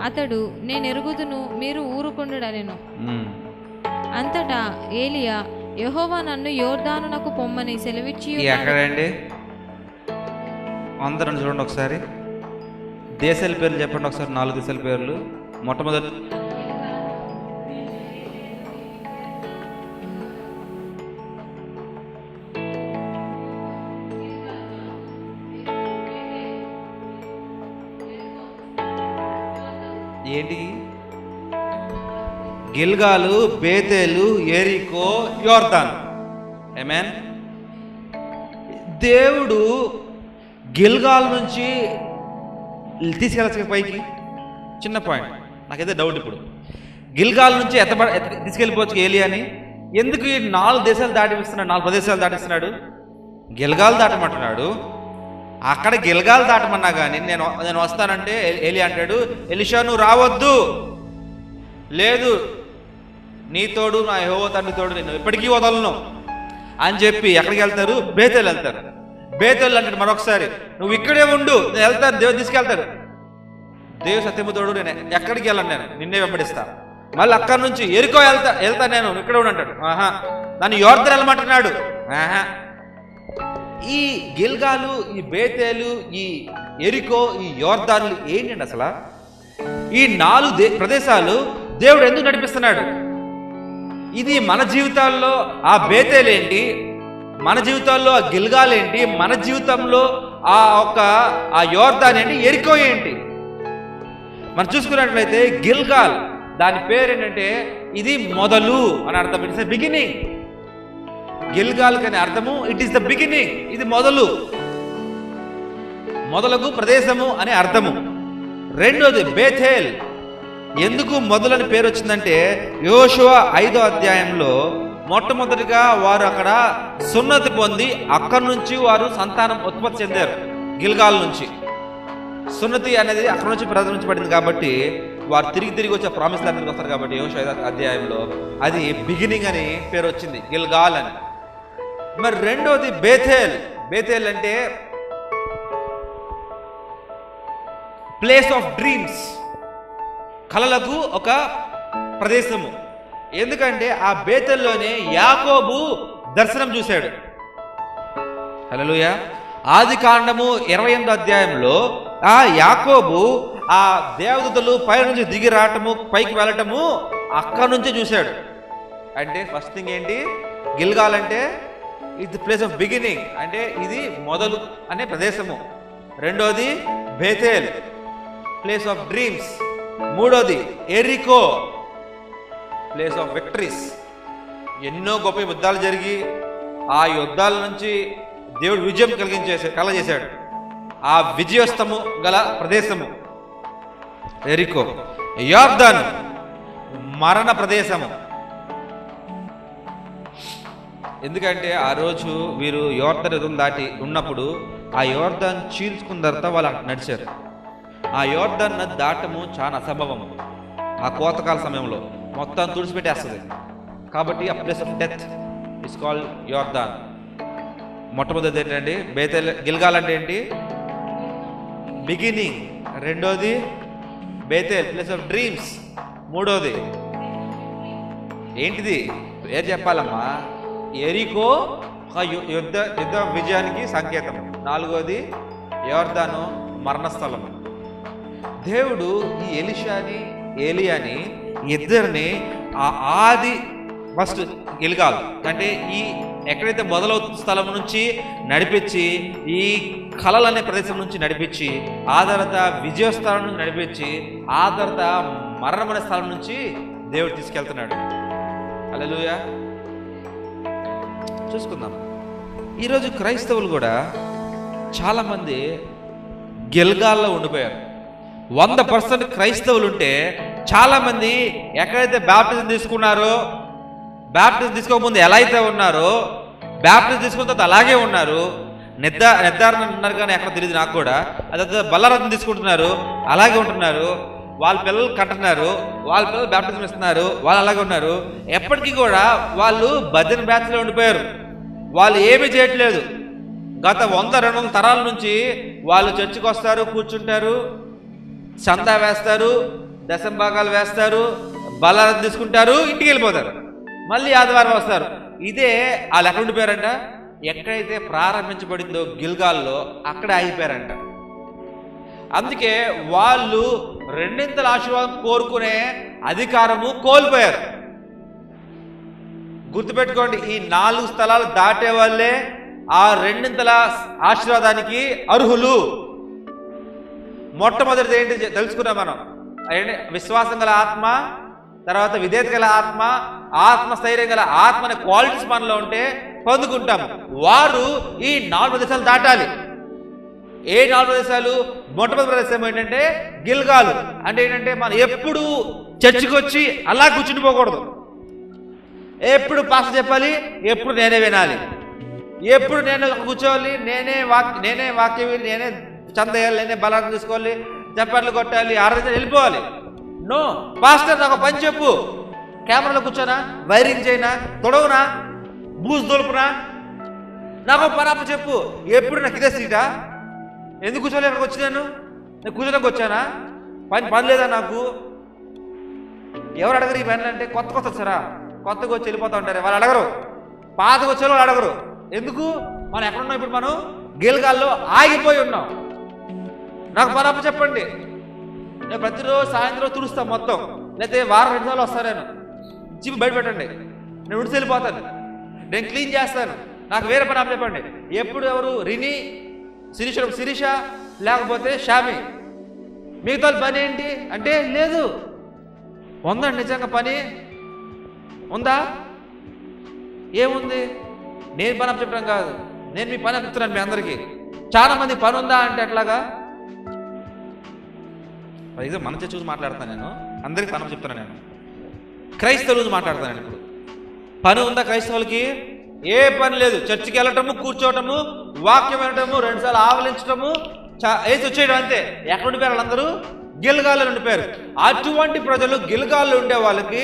అతడు నేనెరుగుదును, మీరు ఊరుకుండుడనెను. అంతటా ఏలియా యెహోవా నన్ను యోర్దానునకు పొమ్మని సెలవిచ్చి. ఎక్కడండి? అందరం చూడండి ఒకసారి. దేశాల పేర్లు చెప్పండి ఒకసారి. 4 దేశాల పేర్లు. మొట్టమొదటి ఏంటి? గిల్గాలు, బేతేలు, ఎరికో, యోర్దాను. ఆమేన్. దేవుడు గిల్గాల్ నుంచి తీసుకెళ్ళచ్చు పైకి. చిన్న పాయింట్, నాకైతే డౌట్. ఇప్పుడు గిల్గాల్ నుంచి తీసుకెళ్ళిపోవచ్చు ఏలియాని. ఎందుకు ఈ 4 దేశాలు దాటిస్తున్నాడు, 4 ప్రదేశాలు దాటిస్తున్నాడు? గిల్గాల్ దాటమంటున్నాడు. అక్కడ గిల్గాల్ దాటమన్నా కానీ నేను వస్తానంటే ఏలియా అంటాడు, ఎలీషా నువ్వు రావద్దు, లేదు నీ తోడు నా యెహోవా తండ్రి తోడు, నేను ఎప్పటికీ వదలను అని చెప్పి ఎక్కడికి వెళ్తారు? బేతేలు వెళ్తారు. బేతేలు అంటాడు మరొకసారి, నువ్వు ఇక్కడే ఉండు, నేను వెళ్తాను. దేవుడు తీసుకెళ్తాడు. దేవుడు సత్యము తోడు, నేను ఎక్కడికి వెళ్ళను, నేను నిన్నే వెంబడిస్తా. మళ్ళీ అక్కడి నుంచి ఎరికో వెళ్తా నేను ఇక్కడే ఉండు అంటాడు. ఆహా, నన్ను యోర్దాను వెళ్ళమంటున్నాడు. ఆహా. ఈ గిల్గాలు, ఈ బేతేలు, ఈ ఎరికో, ఈ యోర్దానులు ఏంటండి అసలు? ఈ 4 ప్రదేశాలు దేవుడు ఎందుకు నడిపిస్తున్నాడు? ఇది మన జీవితాల్లో ఆ బేతేలేంటి, మన జీవితాల్లో ఆ గిల్గాల్ ఏంటి, మన జీవితంలో ఆ యోర్దాన్ ఏంటి, ఎరికో ఏంటి? మనం చూసుకున్నట్లయితే గిల్గాల్ దాని పేరు ఏంటంటే ఇది మొదలు అని అర్థం. It's the beginning. గిల్గాల్ కనే అర్థము ఇట్ ఈస్ ద బిగినింగ్, ఇది మొదలగు ప్రదేశము అనే అర్థము. రెండోది బేతేల్. ఎందుకు మొదలని పేరు వచ్చిందంటే యోషువ 5వ అధ్యాయంలో మొట్టమొదటిగా వారు అక్కడ సున్నతి పొంది అక్కడి నుంచి వారు సంతానం ఉత్పత్తి చెందారు. గిల్గాల్ నుంచి సున్నతి అనేది అక్కడ నుంచి ప్రజల నుంచి పడింది కాబట్టి వారు తిరిగి వచ్చి ప్రామిస్ ల్యాండ్కి వస్తారు. కాబట్టి యోషువ 5వ అధ్యాయంలో అది బిగినింగ్ అని పేరు వచ్చింది, గిల్గాల్ అని. మరి రెండోది బేతేల్. బేతేల్ అంటే ప్లేస్ ఆఫ్ డ్రీమ్స్, కలలకు ఒక ప్రదేశము. ఎందుకంటే ఆ బేతేల్లోనే యాకోబు దర్శనం చూశాడు. హల్లెలూయా. ఆదికాండము 28వ అధ్యాయంలో ఆ యాకోబు ఆ దేవదూతలు పై నుంచి దిగి రావటము, పైకి వెళ్ళటము అక్కడ నుంచి చూశాడు. అంటే ఫస్ట్ థింగ్ ఏంటి? గిల్గాల్ అంటే it's the place of beginning, అంటే ఇది మొదలు అనే ప్రదేశము. రెండోది బేతేల్, ప్లేస్ ఆఫ్ డ్రీమ్స్. మూడోది ఎరికో, ప్లేస్ ఆఫ్ విక్టరీస్. ఎన్నో గొప్ప యుద్ధాలు జరిగి ఆ యుద్ధాల నుంచి దేవుడు విజయం కలగజేశాడు. ఆ విజయోస్తము గల ప్రదేశము ఎరికో. యోర్దాను మరణ ప్రదేశము. ఎందుకంటే ఆ రోజు వీరు యోర్దాను ఎదురు దాటి ఉన్నప్పుడు ఆ యోర్దాను చీల్చుకున్న తర్వాత వాళ్ళు అక్కడ నడిచారు. ఆ యోర్దాను నది దాటము చాలా అసంభవం. ఆ కోతకాల సమయంలో మొత్తం తుడిచిపెట్టేస్తుంది. కాబట్టి ఆ place of death is called యోర్దాన్. మొట్టమొదటిది ఏంటండి? బేతేల్. గిల్గాల్ అంటే ఏంటి? బిగినింగ్. రెండోది బేతేల్, ప్లేస్ ఆఫ్ డ్రీమ్స్. మూడోది ఏంటిది? ఏం చెప్పాలమ్మా? ఎరికో ఒక యుద్ధ విజయానికి సంకేతం. నాలుగోది యోర్దాను మరణస్థలం. దేవుడు ఈ ఎలీషాని ఏలియాని ఇద్దరిని ఆ ఆది ఫస్ట్ గిల్గాల్ అంటే ఈ ఎక్కడైతే మొదలవుతున్న స్థలం నుంచి నడిపించి, ఈ కలలు అనే ప్రదేశం నుంచి నడిపించి, ఆ తర్వాత విజయస్థానం నుంచి నడిపించి, ఆ తర్వాత మరణమైన స్థలం నుంచి దేవుడు తీసుకెళ్తున్నాడు. హల్లెలూయా. చూసుకుందాం. ఈరోజు క్రైస్తవులు కూడా చాలామంది గిల్గాల్లో ఉండిపోయారు. 100% క్రైస్తవులు ఉంటే చాలామంది ఎక్కడైతే బ్యాప్టిజం తీసుకున్నారో, బ్యాప్టిజం తీసుకోకముందు ఎలా అయితే ఉన్నారో, బ్యాప్టిజం తీసుకున్న తర్వాత అలాగే ఉన్నారు. నిర్ధారణ ఉన్నారు కానీ ఎక్కడ తెలియదు నాకు కూడా. అదే బల్లారథం తీసుకుంటున్నారు, అలాగే ఉంటున్నారు. వాళ్ళ పిల్లలు కంటున్నారు, వాళ్ళ పిల్లలు బ్యాప్టిజం ఇస్తున్నారు, వాళ్ళు అలాగే ఉన్నారు. ఎప్పటికీ కూడా వాళ్ళు భజన బ్యాచ్లో ఉండిపోయారు. వాళ్ళు ఏమీ చేయట్లేదు. గత 100-200 తరాల నుంచి వాళ్ళు చర్చికి వస్తారు, కూర్చుంటారు, చందా వేస్తారు, దశంభాగాలు వేస్తారు, బల్లారథం తీసుకుంటారు, ఇంటికి వెళ్ళిపోతారు. మళ్ళీ ఆదివారం వస్తారు. ఇదే వాళ్ళు ఎక్కడ ఉండిపోయారంట? ఎక్కడైతే ప్రారంభించబడిందో గిల్గాల్లో అక్కడే ఆగిపోయారంట. అందుకే వాళ్ళు రెండింతల ఆశీర్వాదం కోరుకునే అధికారము కోల్పోయారు. గుర్తుపెట్టుకోండి, ఈ 4 స్థలాలు దాటే వాళ్ళే ఆ రెండింతల ఆశీర్వాదానికి అర్హులు. మొట్టమొదటిది ఏంటి తెలుసుకున్నాం మనం. విశ్వాసం గల ఆత్మ, తర్వాత విధేయత గల ఆత్మ, ఆత్మస్థైర్యం గల ఆత్మ అనే క్వాలిటీస్ మనలో ఉంటే పొందుకుంటాము. వారు ఈ 4 ప్రదేశాలు దాటాలి. ఏ 4 ప్రదేశాలు? మొట్టమొదటి ప్రదేశం ఏంటంటే గిల్గాలు. అంటే ఏంటంటే మనం ఎప్పుడు చర్చికి వచ్చి అలా కూర్చుండిపోకూడదు. ఎప్పుడు పాస్టర్ చెప్పాలి, ఎప్పుడు నేనే వినాలి, ఎప్పుడు నేను కూర్చోవాలి, నేనే వాక్యం విని, నేనే చందేయాలి, నేనే బలాన్ని తీసుకోవాలి, చప్పట్లు కొట్టాలి, ఆరాధన వెళ్ళిపోవాలి. నో, పాస్టర్ నాకు పని చెప్పు. కెమెరాలో కూర్చోనా, వైరింగ్ చేయనా, తొడవునా, బూజు దొలుపునా, నాకు పని చెప్పు. ఎప్పుడు నాకు ఇదే సీటా? ఎందుకు కూర్చోలే? అక్కడికి వచ్చాను, నేను కూర్చోడానికి వచ్చానా? పని లేదా నాకు? ఎవరు అడగరు ఈ పనులు? అంటే కొత్త వచ్చారా, కొత్తగా వచ్చి వెళ్ళిపోతా ఉంటారు. వాళ్ళు అడగరు. పాతకు వచ్చే వాళ్ళు అడగరు. ఎందుకు? మనం ఎక్కడున్నాం ఇప్పుడు? మనం గిల్గాల్లో ఆగిపోయి ఉన్నాం. నాకు పని చెప్పండి. నేను ప్రతిరోజు సాయంత్రం తుడుస్తాను మొత్తం, లేకపోతే వారం 2 సార్లు వస్తాను. నేను చిప్పి బయట పెట్టండి, నేను ఉడిసి వెళ్ళిపోతాను, నేను క్లీన్ చేస్తాను. నాకు వేరే పని చెప్పండి. ఎప్పుడు ఎవరు? రిని, శిరీష, లేకపోతే షామి. మిగతా పని ఏంటి అంటే లేదు. ఉందండి నిజంగా పని ఉందా? ఏముంది? నేను పని చెప్పడం కాదు, నేను మీ పని చెప్తున్నాను. మీ అందరికీ చాలా మంది పని ఉందా అంటే ఎట్లాగా? మన చూసి మాట్లాడతాను నేను, అందరికీ పని చెప్తున్నాను. నేను క్రైస్తవులు మాట్లాడతాను. ఇప్పుడు పని ఉందా క్రైస్తవులకి? ఏ పని లేదు. చర్చికి వెళ్ళటము, కూర్చోవటము, వాక్యం వినటము, 2 సార్లు ఆవలించటము, వేసి వచ్చేయడం, అంతే. ఎక్కడ ఉండిపోయారు? వాళ్ళందరూ గిల్గాల్లో ఉండిపోయారు. అటువంటి ప్రజలు గిల్గాల్లో ఉండే వాళ్ళకి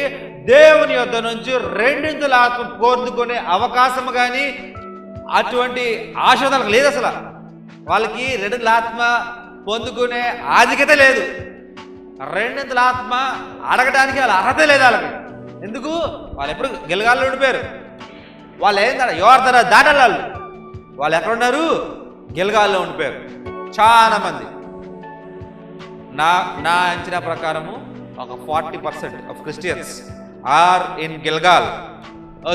దేవుని యొద్ద నుంచి 2 ఆత్మ పొందుకునే అవకాశం కానీ అటువంటి ఆశీర్వాదాలకు లేదు. అసలు వాళ్ళకి 2 ఆత్మ పొందుకునే ఆధిక్యత లేదు. 2 ఆత్మ అడగడానికి వాళ్ళ అర్హత లేదు వాళ్ళకి. ఎందుకు? వాళ్ళు ఎప్పుడు గిల్గాల్లో ఉండిపోయారు. వాళ్ళు ఏంటంటే యోర్దాను దాటాలి. వాళ్ళు ఎక్కడున్నారు? గిల్గాల్లో ఉండిపోయారు చాలా మంది. నా అంచనా ప్రకారము ఒక 40% of Christians are in Gilgal.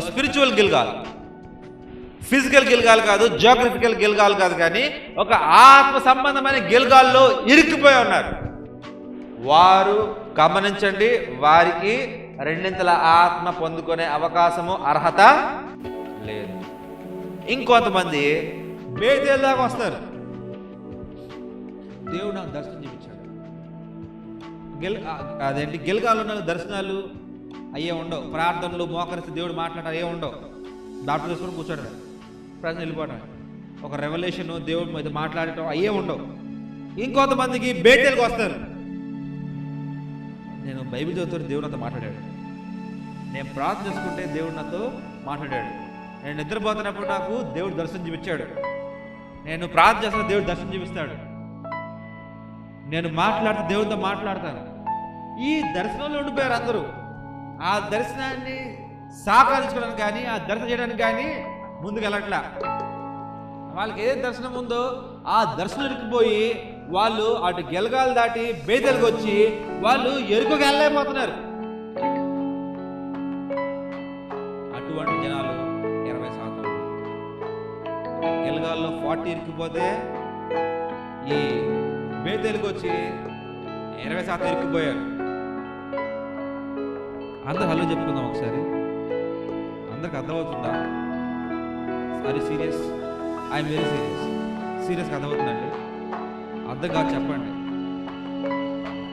Spiritual Gilgal, physical Gilgal కాదు, జియోగ్రఫికల్ గిల్గాల్ కాదు, కానీ ఒక ఆత్మ సంబంధమైన గిల్గాల్లో ఇరుక్కుపోయి ఉన్నారు. వారు గమనించండి, వారికి 2 ఆత్మ పొందుకునే అవకాశము, అర్హత లేదు. ఇంకొంతమంది బేతేల్ దాకా వస్తారు. దేవుడు నాకు దర్శనం చూపించాడు. అదేంటి గిల్గాల్లో ఉన్న దర్శనాలు అయ్యే ఉండవు. ప్రార్థనలు మోకరిస్తే దేవుడు మాట్లాడారు ఏ ఉండవు. డాక్టర్ తీసుకొని కూర్చోడమే, ప్రజలు వెళ్ళిపోవడం, ఒక రెవల్యూషన్ దేవుడి మీద మాట్లాడటం అయ్యే ఉండవు. ఇంకొంతమందికి బేటేలకు వస్తారు. నేను బైబిల్ చదువుతాను, దేవుడు నాతో మాట్లాడాడు. నేను ప్రార్థన చేసుకుంటే దేవుడు నాతో మాట్లాడాడు. నేను నిద్రపోతున్నప్పుడు నాకు దేవుడు దర్శనం చూపించాడు. నేను ప్రార్థన చేస్తున్న దేవుడు దర్శనం చూపిస్తాడు. నేను మాట్లాడితే దేవుడితో మాట్లాడతాను. ఈ దర్శనంలో ఉండిపోయారు అందరూ. ఆ దర్శనాన్ని సాకారించుకోవడానికి కానీ, ఆ దర్శనం చేయడానికి కానీ ముందుకు వెళ్ళట్లా. వాళ్ళకి ఏ దర్శనం ఉందో ఆ దర్శనం ఇరికిపోయి వాళ్ళు అటు గెలగాలు దాటి బేతెలకు వచ్చి వాళ్ళు ఎరుకకి వెళ్ళలేకపోతున్నారు. అటువంటి జనాలు 20% గెలగాల్లో 40 ఇరికిపోతే ఈ బేతెలకు వచ్చి 20% ఇరికిపోయారు. అందరు హలో చెప్పుకుందాం ఒకసారి. అందరికి అర్థమవుతుందా? అది సీరియస్, ఐఎమ్ వెరీ సీరియస్గా అర్థమవుతుందండి? అర్థం కాదు చెప్పండి.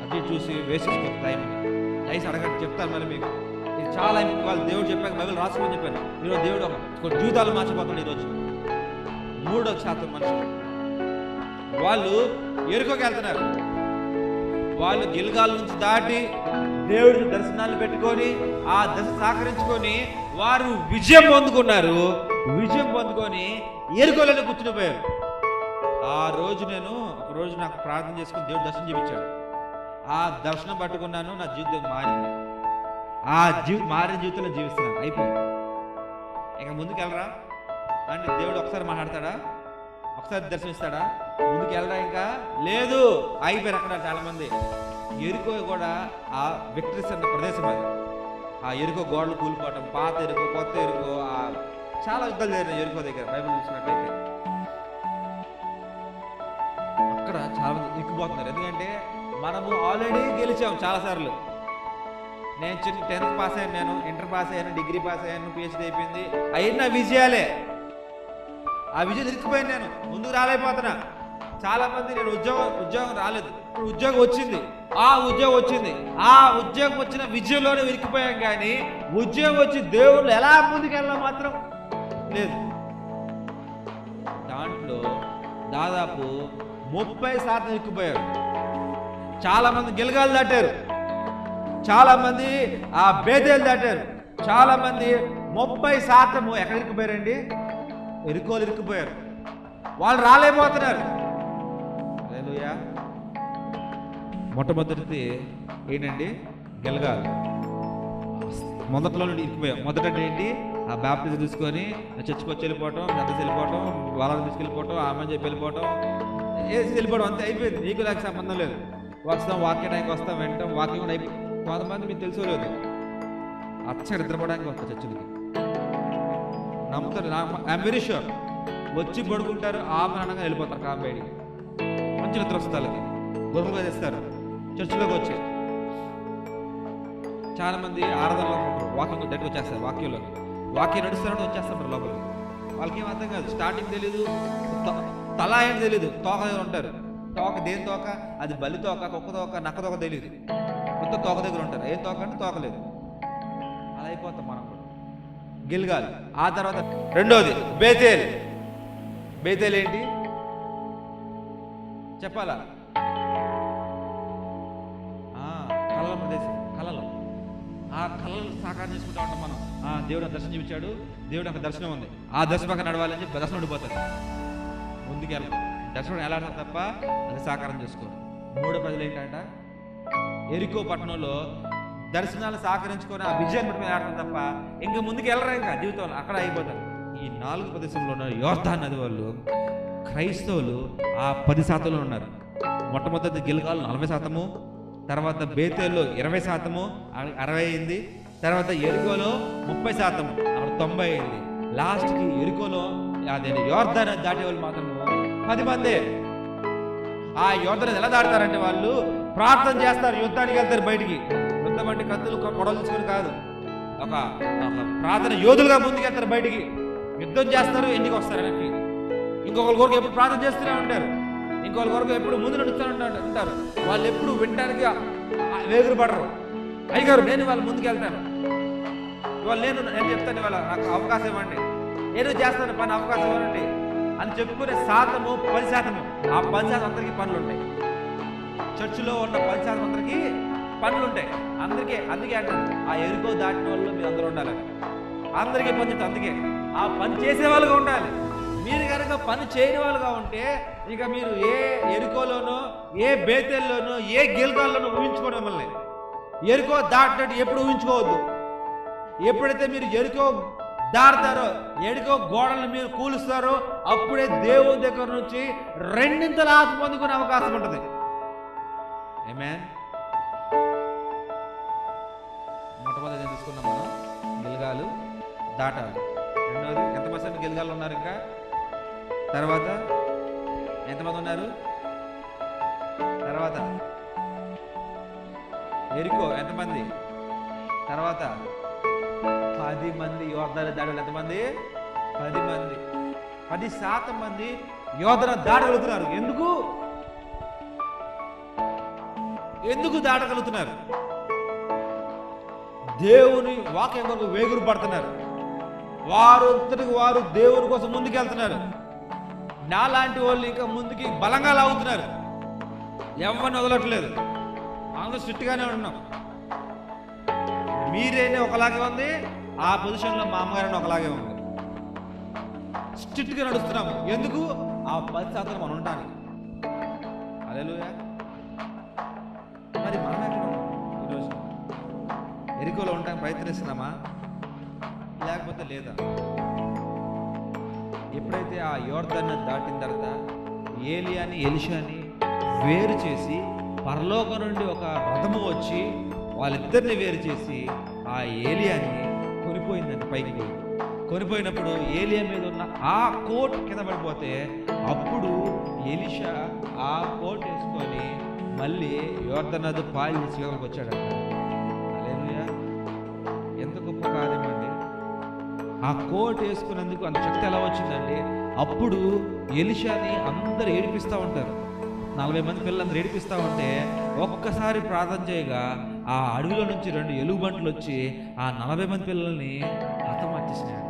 అటు చూసి వేస్ట్ టైం దయచేసి అడగండి, చెప్తాను మరి మీకు. ఇది చాలా వాళ్ళు దేవుడు చెప్పాక బైబిల్ రాసుకోమని చెప్పాను. ఈరోజు దేవుడు ఒక జీవితాలు మార్చిపోతుంది. ఈరోజు 3% మనుషులు వాళ్ళు ఎరుకకి వెళ్తున్నారు. వాళ్ళు గిల్గాల్ నుంచి దాటి దేవుడి దర్శనాలు పెట్టుకొని ఆ దశ సహకరించుకొని వారు విజయం పొందుకున్నారు. విజయం పొందుకొని ఎరుకోలను కూర్చునిపోయారు. ఆ రోజు ఒక రోజు నాకు ప్రార్థన చేసుకుని దేవుడు దర్శనం చూపించాడు. ఆ దర్శనం పట్టుకున్నాను, నా జీవితం మారింది. మారిన జీవితంలో జీవిస్తున్నాను. అయిపోయింది. ఇక ముందుకు వెళ్ళరా అంటే దేవుడు ఒకసారి మాట్లాడతాడా? ఒకసారి దర్శనమిస్తాడా? ముందుకు వెళ్ళరా? ఇంకా లేదు, అయిపోయారు అక్కడ చాలామంది. ఎరుకో కూడా ఆ విక్టరీస్ అన్న ప్రదేశం అది. ఆ ఎరుకో గోడలు కూలిపోవటం, పాత ఎరుకో, కొత్త ఎరుకో, చాలా యుద్ధాలు జరిగినాయి ఎరుకో దగ్గర. బైబిల్ చూసినట్లయితే అక్కడ చాలా మంది ఇరుక్కుపోతున్నారు. ఎందుకంటే మనము ఆల్రెడీ గెలిచాము చాలాసార్లు. నేను 10th పాస్ అయ్యాను, నేను ఇంటర్ పాస్ అయ్యాను, డిగ్రీ పాస్ అయ్యాను, పిహెచ్డీ అయిపోయింది. అయ్యి నా విజయాలే. ఆ విజయం ఇరుక్కుపోయాను. నేను ముందుకు రాలేకపోతున్నా. చాలా మంది నేను ఉద్యోగం రాలేదు, ఇప్పుడు ఉద్యోగం వచ్చింది, ఆ ఉద్యోగం వచ్చిన విజయంలోనే ఇరికిపోయాం. కానీ ఉద్యోగం వచ్చి దేవుళ్ళు ఎలా ముందుకు వెళ్ళడం మాత్రం లేదు. దాంట్లో దాదాపు 30% ఇరుక్కుపోయారు. చాలా మంది గిల్గాలు దాటారు, చాలా మంది ఆ బేతేలు దాటారు, చాలా మంది 30% ఎక్కడ ఇరుక్కుపోయారండి? ఎరుకోలు ఇరుక్కుపోయారు. వాళ్ళు రాలేకపోతున్నారు. హల్లెలూయా. మొట్టమొదటిది ఏంటండి? గిల్గాల్. మొదట్లో నుండి ఇరికిపోయాం. మొదటంటే ఏంటి? ఆ బాప్టిజం తీసుకొని చర్చికి వచ్చి వెళ్ళిపోవటం, గద్దెసి వెళ్ళిపోవటం, వాళ్ళని తీసుకెళ్ళిపోవటం, ఆమె చెప్పి వెళ్ళిపోవటం, వేసి వెళ్ళిపోవడం, అంతే అయిపోయింది. నీకు నాకు సంబంధం లేదు. వస్తాం, వాక్యానికి వస్తాం, వింటాం, వాక్యం కూడా అయిపోయింది. కొంతమంది మీకు తెలుసుకోలేదు, అచ్చగా నిద్రపోవడానికి వస్తారు చర్చిలకి. నమ్ముతారు, ఐఎమ్ వెరీ షూర్. వచ్చి పడుకుంటారు, ఆమె అనగా వెళ్ళిపోతారు కాంబేడికి. మంచి నిద్ర వస్తాలకి గొర్రెలుగా తెస్తారు చర్చిలోకి వచ్చి. చాలా మంది ఆరాధనలో వాకింగ్ దగ్గర వచ్చేస్తారు, వాక్యం నడుస్తారని వచ్చేస్తారు లోపలికి. వాళ్ళకి ఏం అర్థం కాదు. స్టార్టింగ్ తెలీదు, తల ఏంటి తెలీదు, తోక దగ్గర ఉంటారు. తోక దేని తోక? అది బలి తోక, కుక్క తోక, నక్క తోక తెలీదు. మొత్తం తోక దగ్గర ఉంటారు. ఏం తోక అంటే తోకలేదు. అలా అయిపోతాం మనం కూడా. గిల్గాల్. ఆ తర్వాత రెండోది బేతేల్ ఏంటి చెప్పాలా? కళల ప్రదేశం, కళలు. ఆ కళలు సాకారం చేసుకుంటా ఉంటాం మనం. దేవుడు దర్శనం చూపించాడు, దేవుడు ఒక దర్శనం ఉంది, ఆ దర్శనం పక్కన నడవాలని చెప్పి దర్శనం ఉండిపోతారు. ముందుకు వెళ్ళాలి. దర్శనం ఎలా ఆడతారు తప్ప అది సాకారం చేసుకోరు. మూడో ప్రజలు ఏంటంట? ఎరికో పట్టణంలో దర్శనాలు సహకరించుకొని ఆ విజయాన్ని పట్టుకుని ఆడతారు తప్ప ఇంకా ముందుకు వెళ్ళరా. ఇంకా జీవితంలో అక్కడ అయిపోతారు. ఈ 4 ప్రదేశంలో ఉన్న యోర్దాను నది వాళ్ళు క్రైస్తవులు ఆ 10% ఉన్నారు. మొట్టమొదటి గిల్గాల్ 40%, తర్వాత బేతేల్లో 20%, 60 అయింది. తర్వాత ఎరుకోలో 30%, అక్కడ 90 అయింది. లాస్ట్కి ఎరుకోలో అదే యోర్దాను దాటే వాళ్ళు మాత్రం 10 మందే. ఆ యోర్దాను ఎలా దాడతారంటే వాళ్ళు ప్రార్థన చేస్తారు, యుద్ధానికి వెళ్తారు బయటికి. యుద్ధం అంటే కత్తులు కొడవలు తీసుకొని కాదు, ఒక ప్రార్థన యోధులుగా ముందుకు వెళ్తారు బయటికి. యుద్ధం చేస్తారు, ఇంటికి వస్తారు వెనక్కి. ఇంకొకరి కొరకు ఎప్పుడు ప్రార్థన చేస్తూనే ఉంటారు, ఇంకొకరి కొరకు ఎప్పుడు ముందు నడుస్తూనే ఉంటారు. వాళ్ళు ఎప్పుడు వినడానికి వేగురు పడరు. అయ్యగారు నేను వాళ్ళ ముందుకు వెళ్తాను, ఇవాళ నేను చెప్తాను, ఇవాళ నాకు అవకాశం ఇవ్వండి, ఏదో చేస్తాను పని అవకాశం ఇవ్వండి అని చెప్పుకునే శాతము 10%. ఆ 10% అందరికీ పనులు ఉంటాయి. చర్చిలో ఉన్న 10% అందరికీ పనులు ఉంటాయి. అందుకే అంటారు ఆ ఎరుకో దాటిన వాళ్ళు మీరు అందరూ ఉండాలని. అందరికీ పని చెప్తారు. అందుకే ఆ పని చేసే వాళ్ళుగా ఉండాలి. మీరు కనుక పని చేయని వాళ్ళుగా ఉంటే ఇక మీరు ఏ ఎరుకోలోనో ఏ బేతెల్లోనో ఏ గిల్గాల్లోనో ఊహించుకోవడం మిమ్మల్ని. ఎరుకో దాటినట్టు ఎప్పుడు ఊహించుకోవద్దు. ఎప్పుడైతే మీరు ఎరుకో దాడతారో, ఎరుకో గోడలను మీరు కూలుస్తారో, అప్పుడే దేవుని దగ్గర నుంచి 2 ఆత్మ పొందుకునే అవకాశం ఉంటుంది. ఆమేన్. మొట్టమొదటి ఏం తీసుకున్నాం మనం? గిల్గాలు దాటాలి. రెండవది ఎంతమంది గిల్గాలు ఉన్నారు? ఇంకా తర్వాత ఎంతమంది ఉన్నారు? తర్వాత ఎరికో ఎంతమంది? తర్వాత 10 మంది యోర్దాను దాడులు. ఎంతమంది? 10 మంది. 10% మంది యోర్దాను దాటగలుగుతున్నారు. ఎందుకు దాటగలుగుతున్నారు? దేవుని వాక్యం కొరకు వేగురు పడుతున్నారు. వారు దేవుని కోసం ముందుకెళ్తున్నారు. నాలాంటి వాళ్ళు ఇంకా ముందుకి బలంగా లాగుతున్నారు. ఎవరిని వదలట్లేదు. అందరూ స్ట్రిక్ట్గానే ఉన్నాం. మీరేనే ఒకలాగే ఉంది, ఆ పొజిషన్లో మా అమ్మగారైనా ఒకలాగే ఉంది. స్ట్రిక్ట్గా నడుస్తున్నాము. ఎందుకు? ఆ 10% మనం ఉండడానికి. హల్లెలూయా. మరి మనం ఎక్కడ ఉన్నాం ఈరోజు? ఎరికోలో ఉండడానికి ప్రయత్నిస్తున్నామా లేకపోతే లేదా? ఎప్పుడైతే ఆ యోర్దాన్ని దాటిన తర్వాత ఏలియాని ఎలీషాని వేరు చేసి పరలోకం నుండి ఒక రథము వచ్చి వాళ్ళిద్దరిని వేరు చేసి ఆ ఏలియాని కొనిపోయిందండి. పైకి కొనిపోయినప్పుడు ఏలియా మీద ఉన్న ఆ కోట్ కింద పడిపోతే అప్పుడు ఎలీషా ఆ కోట్ వేసుకొని మళ్ళీ యోర్దాను నది పాయలు చివరికి వచ్చాడంట. హల్లెలూయా. ఎంత గొప్ప కార్యం అండి. ఆ కోట్ వేసుకున్నందుకు అంత శక్తి ఎలా వచ్చిందండి? అప్పుడు ఎలీషాని అందరూ ఏడిపిస్తూ ఉంటారు. 40 మంది పిల్లలందరూ ఏడిపిస్తూ ఉంటే ఒక్కసారి ప్రార్థన చేయగా ఆ అడవిలో నుంచి 2 ఎలుగుబంట్లు వచ్చి ఆ 40 మంది పిల్లల్ని హతమార్చేసినాడు.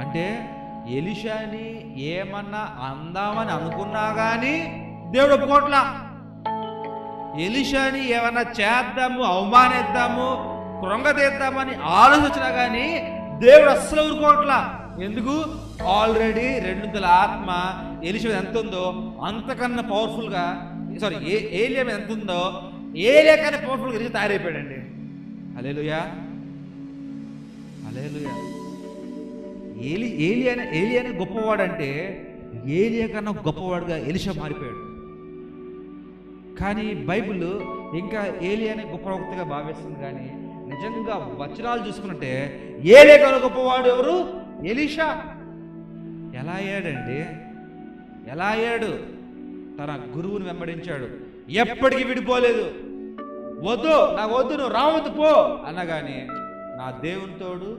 అంటే ఎలీషాని ఏమన్నా అందామని అనుకున్నా కానీ దేవుడు ఒప్పుకోట్లా. ఎలీషాని ఏమన్నా చేద్దాము, అవమానిద్దాము, కృంగతీద్దామని ఆలోచించినా కానీ దేవుడు అస్సలు ఊరుకోవట్లా. ఎందుకు? ఆల్రెడీ 2 ఆత్మ ఎలీషా ఎంత ఉందో అంతకన్నా పవర్ఫుల్గా, ఏలియా మీద ఎంత ఉందో ఏలియా కన్నా పవర్ఫుల్గా ఎలీషా తయారైపోయాడండి. హల్లెలూయా. హల్లెలూయా. ఏలియాని గొప్పవాడంటే ఏలియా కన్నా గొప్పవాడుగా ఎలీషా మారిపోయాడు. కానీ బైబిల్ ఇంకా ఏలియాని గొప్ప ప్రవక్తగా భావిస్తుంది. కానీ నిజంగా వచనాలు చూసుకుంటే ఏలియా కన్నా గొప్పవాడు ఎవరు? ఎలీషా. ఎలా అయ్యాడండి? ఎలా అయ్యాడు? తన గురువుని వెంబడించాడు. ఎప్పటికీ విడిపోలేదు. వద్దు, నాకు వద్దు, నువ్వు రావద్దు పో అన్నా కానీ నా దేవుని తోడు,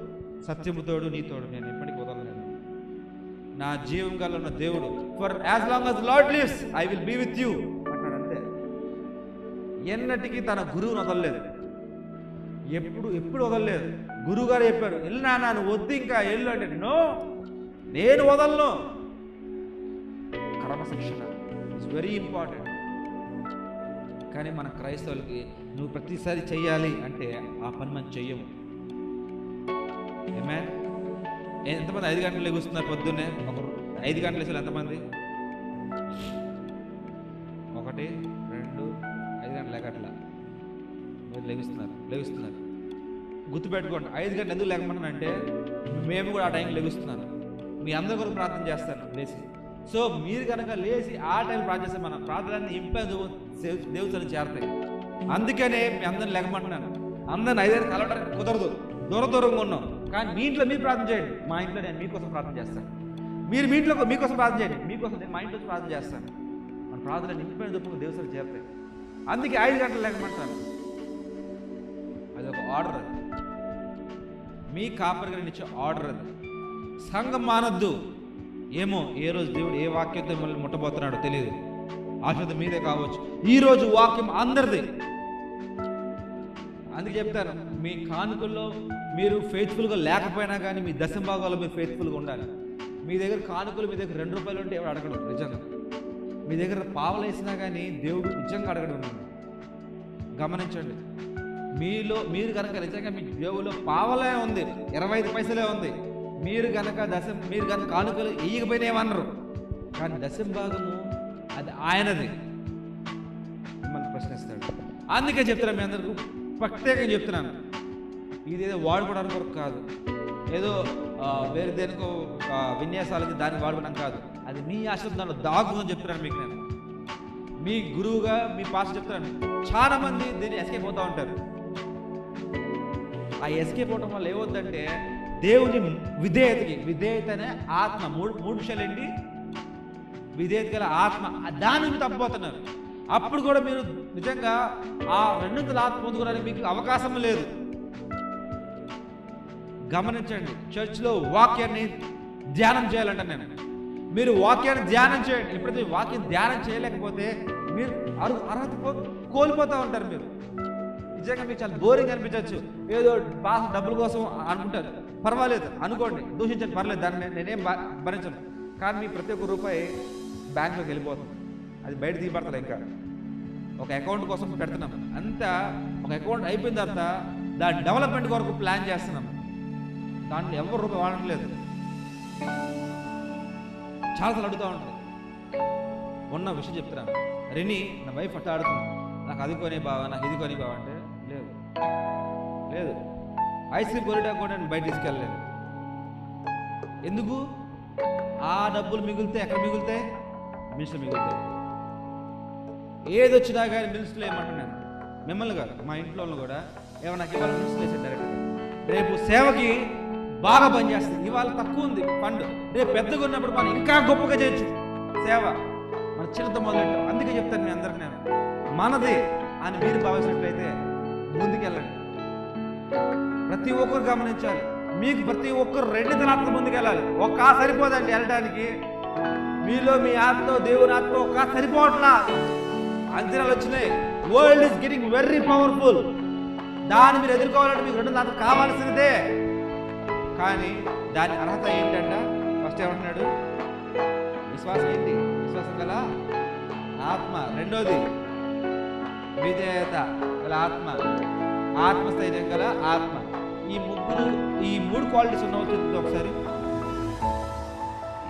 సత్యము తోడు, నీ తోడు, నేను ఎప్పటికీ వదలలేను. నా జీవం గల ఉన్న దేవుడు, for as long as Lord lives I will be with you అన్నాడు. అంతే. ఎన్నటికీ తన గురువుని వదలలేదు. ఎప్పుడు వదలలేదు. గురువు గారు చెప్పారు, వెళ్ళు నాన్న, నువ్వు వద్దు ఇంకా వెళ్ళు అంటే, నో, నేను వదలను. క్రమశిక్షణ ఇట్స్ వెరీ ఇంపార్టెంట్. కానీ మన క్రైస్తవులకి నువ్వు ప్రతిసారి చెయ్యాలి అంటే ఆ పని మనం చెయ్యము. ఏమే ఎంతమంది 5 గంటలు లెగుస్తున్నారు పొద్దున్నే? 5 గంటలు వేసారు ఎంతమంది? 1 2 5 గంటలు లెగట్లా. మీరు లెగుస్తున్నారు. గుర్తుపెట్టుకోండి, 5 గంటలు ఎందుకు లేకమన్నానంటే మేము కూడా ఆ టైంకి లెగుస్తున్నాను. మీ అందరి కొరకు ప్రార్థన చేస్తాను లేచి. సో మీరు కనుక లేచి ఆ టైం ప్రార్థన చేస్తే మన ప్రార్థనని దేవుని చేరతాయి. అందుకనే మీ అందరిని లెగమంటున్నాను. అందరిని 5 గంటలు కలవడానికి కుదరదు, దూరంగా ఉన్నాం. కానీ మీ ఇంట్లో మీరు ప్రార్థన చేయండి, మా ఇంట్లో నేను మీకోసం ప్రార్థన చేస్తాను. మీరు మీ ఇంట్లో మీకోసం ప్రార్థన చేయండి, మీకోసం నేను మా ఇంట్లో ప్రార్థన చేస్తాను. మన ప్రార్థనలు ఇంటిపైన దుఃఖంగా దేవుని చేరతాయి. అందుకే 5 గంటలు లెగమంటాను. అది ఒక ఆర్డర్. అది మీ కాపరిగా నేను ఇచ్చే ఆర్డర్. అది సంఘం మానద్దు. ఏమో ఏ రోజు దేవుడు ఏ వాక్యంతో మిమ్మల్ని ముట్టబోతున్నాడో తెలియదు. ఆశతో మీదే కావచ్చు. ఈరోజు వాక్యం అందరిది. అందుకే చెప్తాను, మీ కానుకల్లో మీరు ఫెయిత్ఫుల్గా లేకపోయినా కానీ మీ దశంభాగాల్లో మీరు ఫెయిత్ఫుల్గా ఉండాలి. మీ దగ్గర కానుకలు, మీ దగ్గర 2 రూపాయలు ఉంటే ఎవరు అడగడు. నిజంగా మీ దగ్గర పావలు వేసినా కానీ దేవుడు నిజంగా అడగడం. గమనించండి, మీరు కనుక నిజంగా మీ జేబులో పావలే ఉంది, 25 పైసలే ఉంది, మీరు కనుక కానుకలు వేయకపోయినా ఏమన్నారు, కానీ దశంభాగము అది ఆయనది. మిమ్మల్ని ప్రశ్నిస్తాడు. అందుకే చెప్తున్నాను, మీ అందరికీ ప్రత్యేకంగా చెప్తున్నాను, ఇదేదో వాడుకోవడానికి కొరకు కాదు, ఏదో వేరే దేనికో విన్యాసాలకి దాన్ని వాడుకోవడం కాదు. అది మీ ఆశీర్వాదంలో దాగుందని చెప్తున్నాను మీకు. నేను మీ గురువుగా మీ పాస్ చెప్తున్నాను. చాలా మంది దీన్ని ఎస్కేప్ అవుతూ ఉంటారు. ఆ ఎస్కేప్ అవడం వల్ల ఏమవుతుందంటే దేవుని విధేయత అనే ఆత్మ, మూడు విషయాలు ఏంటి? విధేయత గల ఆత్మ, దానిని తప్పిపోతున్నారు. అప్పుడు కూడా మీరు నిజంగా ఆ 200 ఆత్మ పొందుకోవడానికి మీకు అవకాశం లేదు. గమనించండి, చర్చ్లో వాక్యాన్ని ధ్యానం చేయాలంట నేను. మీరు వాక్యాన్ని ధ్యానం చేయండి. ఎప్పుడైతే వాక్యం ధ్యానం చేయలేకపోతే మీరు అర్హత కోల్పోతూ ఉంటారు. మీరు నిజంగా మీకు చాలా బోరింగ్ అనిపించవచ్చు. ఏదో పాస్ డబ్బుల కోసం అనుకుంటారు, పర్వాలేదు అనుకోండి, దూషించండి, పర్లేదు, దాన్ని నేనేం భరించను. కానీ మీ ప్రతి ఒక్క రూపాయి బ్యాంకులోకి వెళ్ళిపోతుంది, అది బయట తీయబడతారు. ఇంకా ఒక అకౌంట్ కోసం పెడుతున్నాం, అంతా ఒక అకౌంట్ అయిపోయిన తర్వాత దాని డెవలప్మెంట్ కొరకు ప్లాన్ చేస్తున్నాం. దాంట్లో ఎవరు రూపాయి వాడట్లేదు. చాలాసార్లు అడుగుతూ ఉంటుంది. ఉన్న విషయం చెప్తున్నాను, రెనీ నా వైఫ్ అట్లా ఆడుతుంది, నాకు అది కొని బావా, నాకు ఇది కొని బావా అంటే లేదు. ఐస్ క్రీమ్ కొనిటా కూడా నేను బయట తీసుకెళ్ళలేదు. ఎందుకు? ఆ డబ్బులు మిగులుతాయి. ఎక్కడ మిగులుతాయి? మినిస్టర్ మిగులుతాయి. ఏది వచ్చినా కానీ మినిస్టర్లు ఏమంటున్నాను, మిమ్మల్ని కాదు, మా ఇంట్లో కూడా ఏమన్నా నాకు ఇవాళ మినిస్టర్ వేసాడు డైరెక్ట్. రేపు సేవకి బాగా పనిచేస్తుంది. ఇవాళ తక్కువ ఉంది ఫండ్, రేపు పెద్దగా ఉన్నప్పుడు మనం ఇంకా గొప్పగా చేయొచ్చు సేవ. మన చిన్నతో మొదలెట్టాం. అందుకే చెప్తాను మీ అందరికి, నేను మనది అని మీరు భావించినట్లయితే ముందుకెళ్ళండి. ప్రతి ఒక్కరు గమనించాలి, మీకు ప్రతి ఒక్కరు 2 ఆత్మ ముందుకెళ్ళాలి. ఒక్క సరిపోదండి వెళ్ళడానికి. మీలో మీ ఆత్మ, దేవుని ఆత్మ ఒక్క సరిపోవట్లా. అంచనాలు వచ్చినాయి. World is getting very powerful. దాన్ని మీరు ఎదుర్కోవాలంటే మీకు 2 ఆత్మ కావాల్సినదే. కానీ దాని అర్హత ఏంటంట? ఫస్ట్ ఏమంటున్నాడు? విశ్వాసం. ఏంటి విశ్వాసం గల ఆత్మ. రెండోది విధేయత గల ఆత్మ, ఆత్మస్థైర్యం గల ఆత్మ. ఈ మూడు క్వాలిటీస్ ఉన్నవో చెప్తుందో ఒకసారి.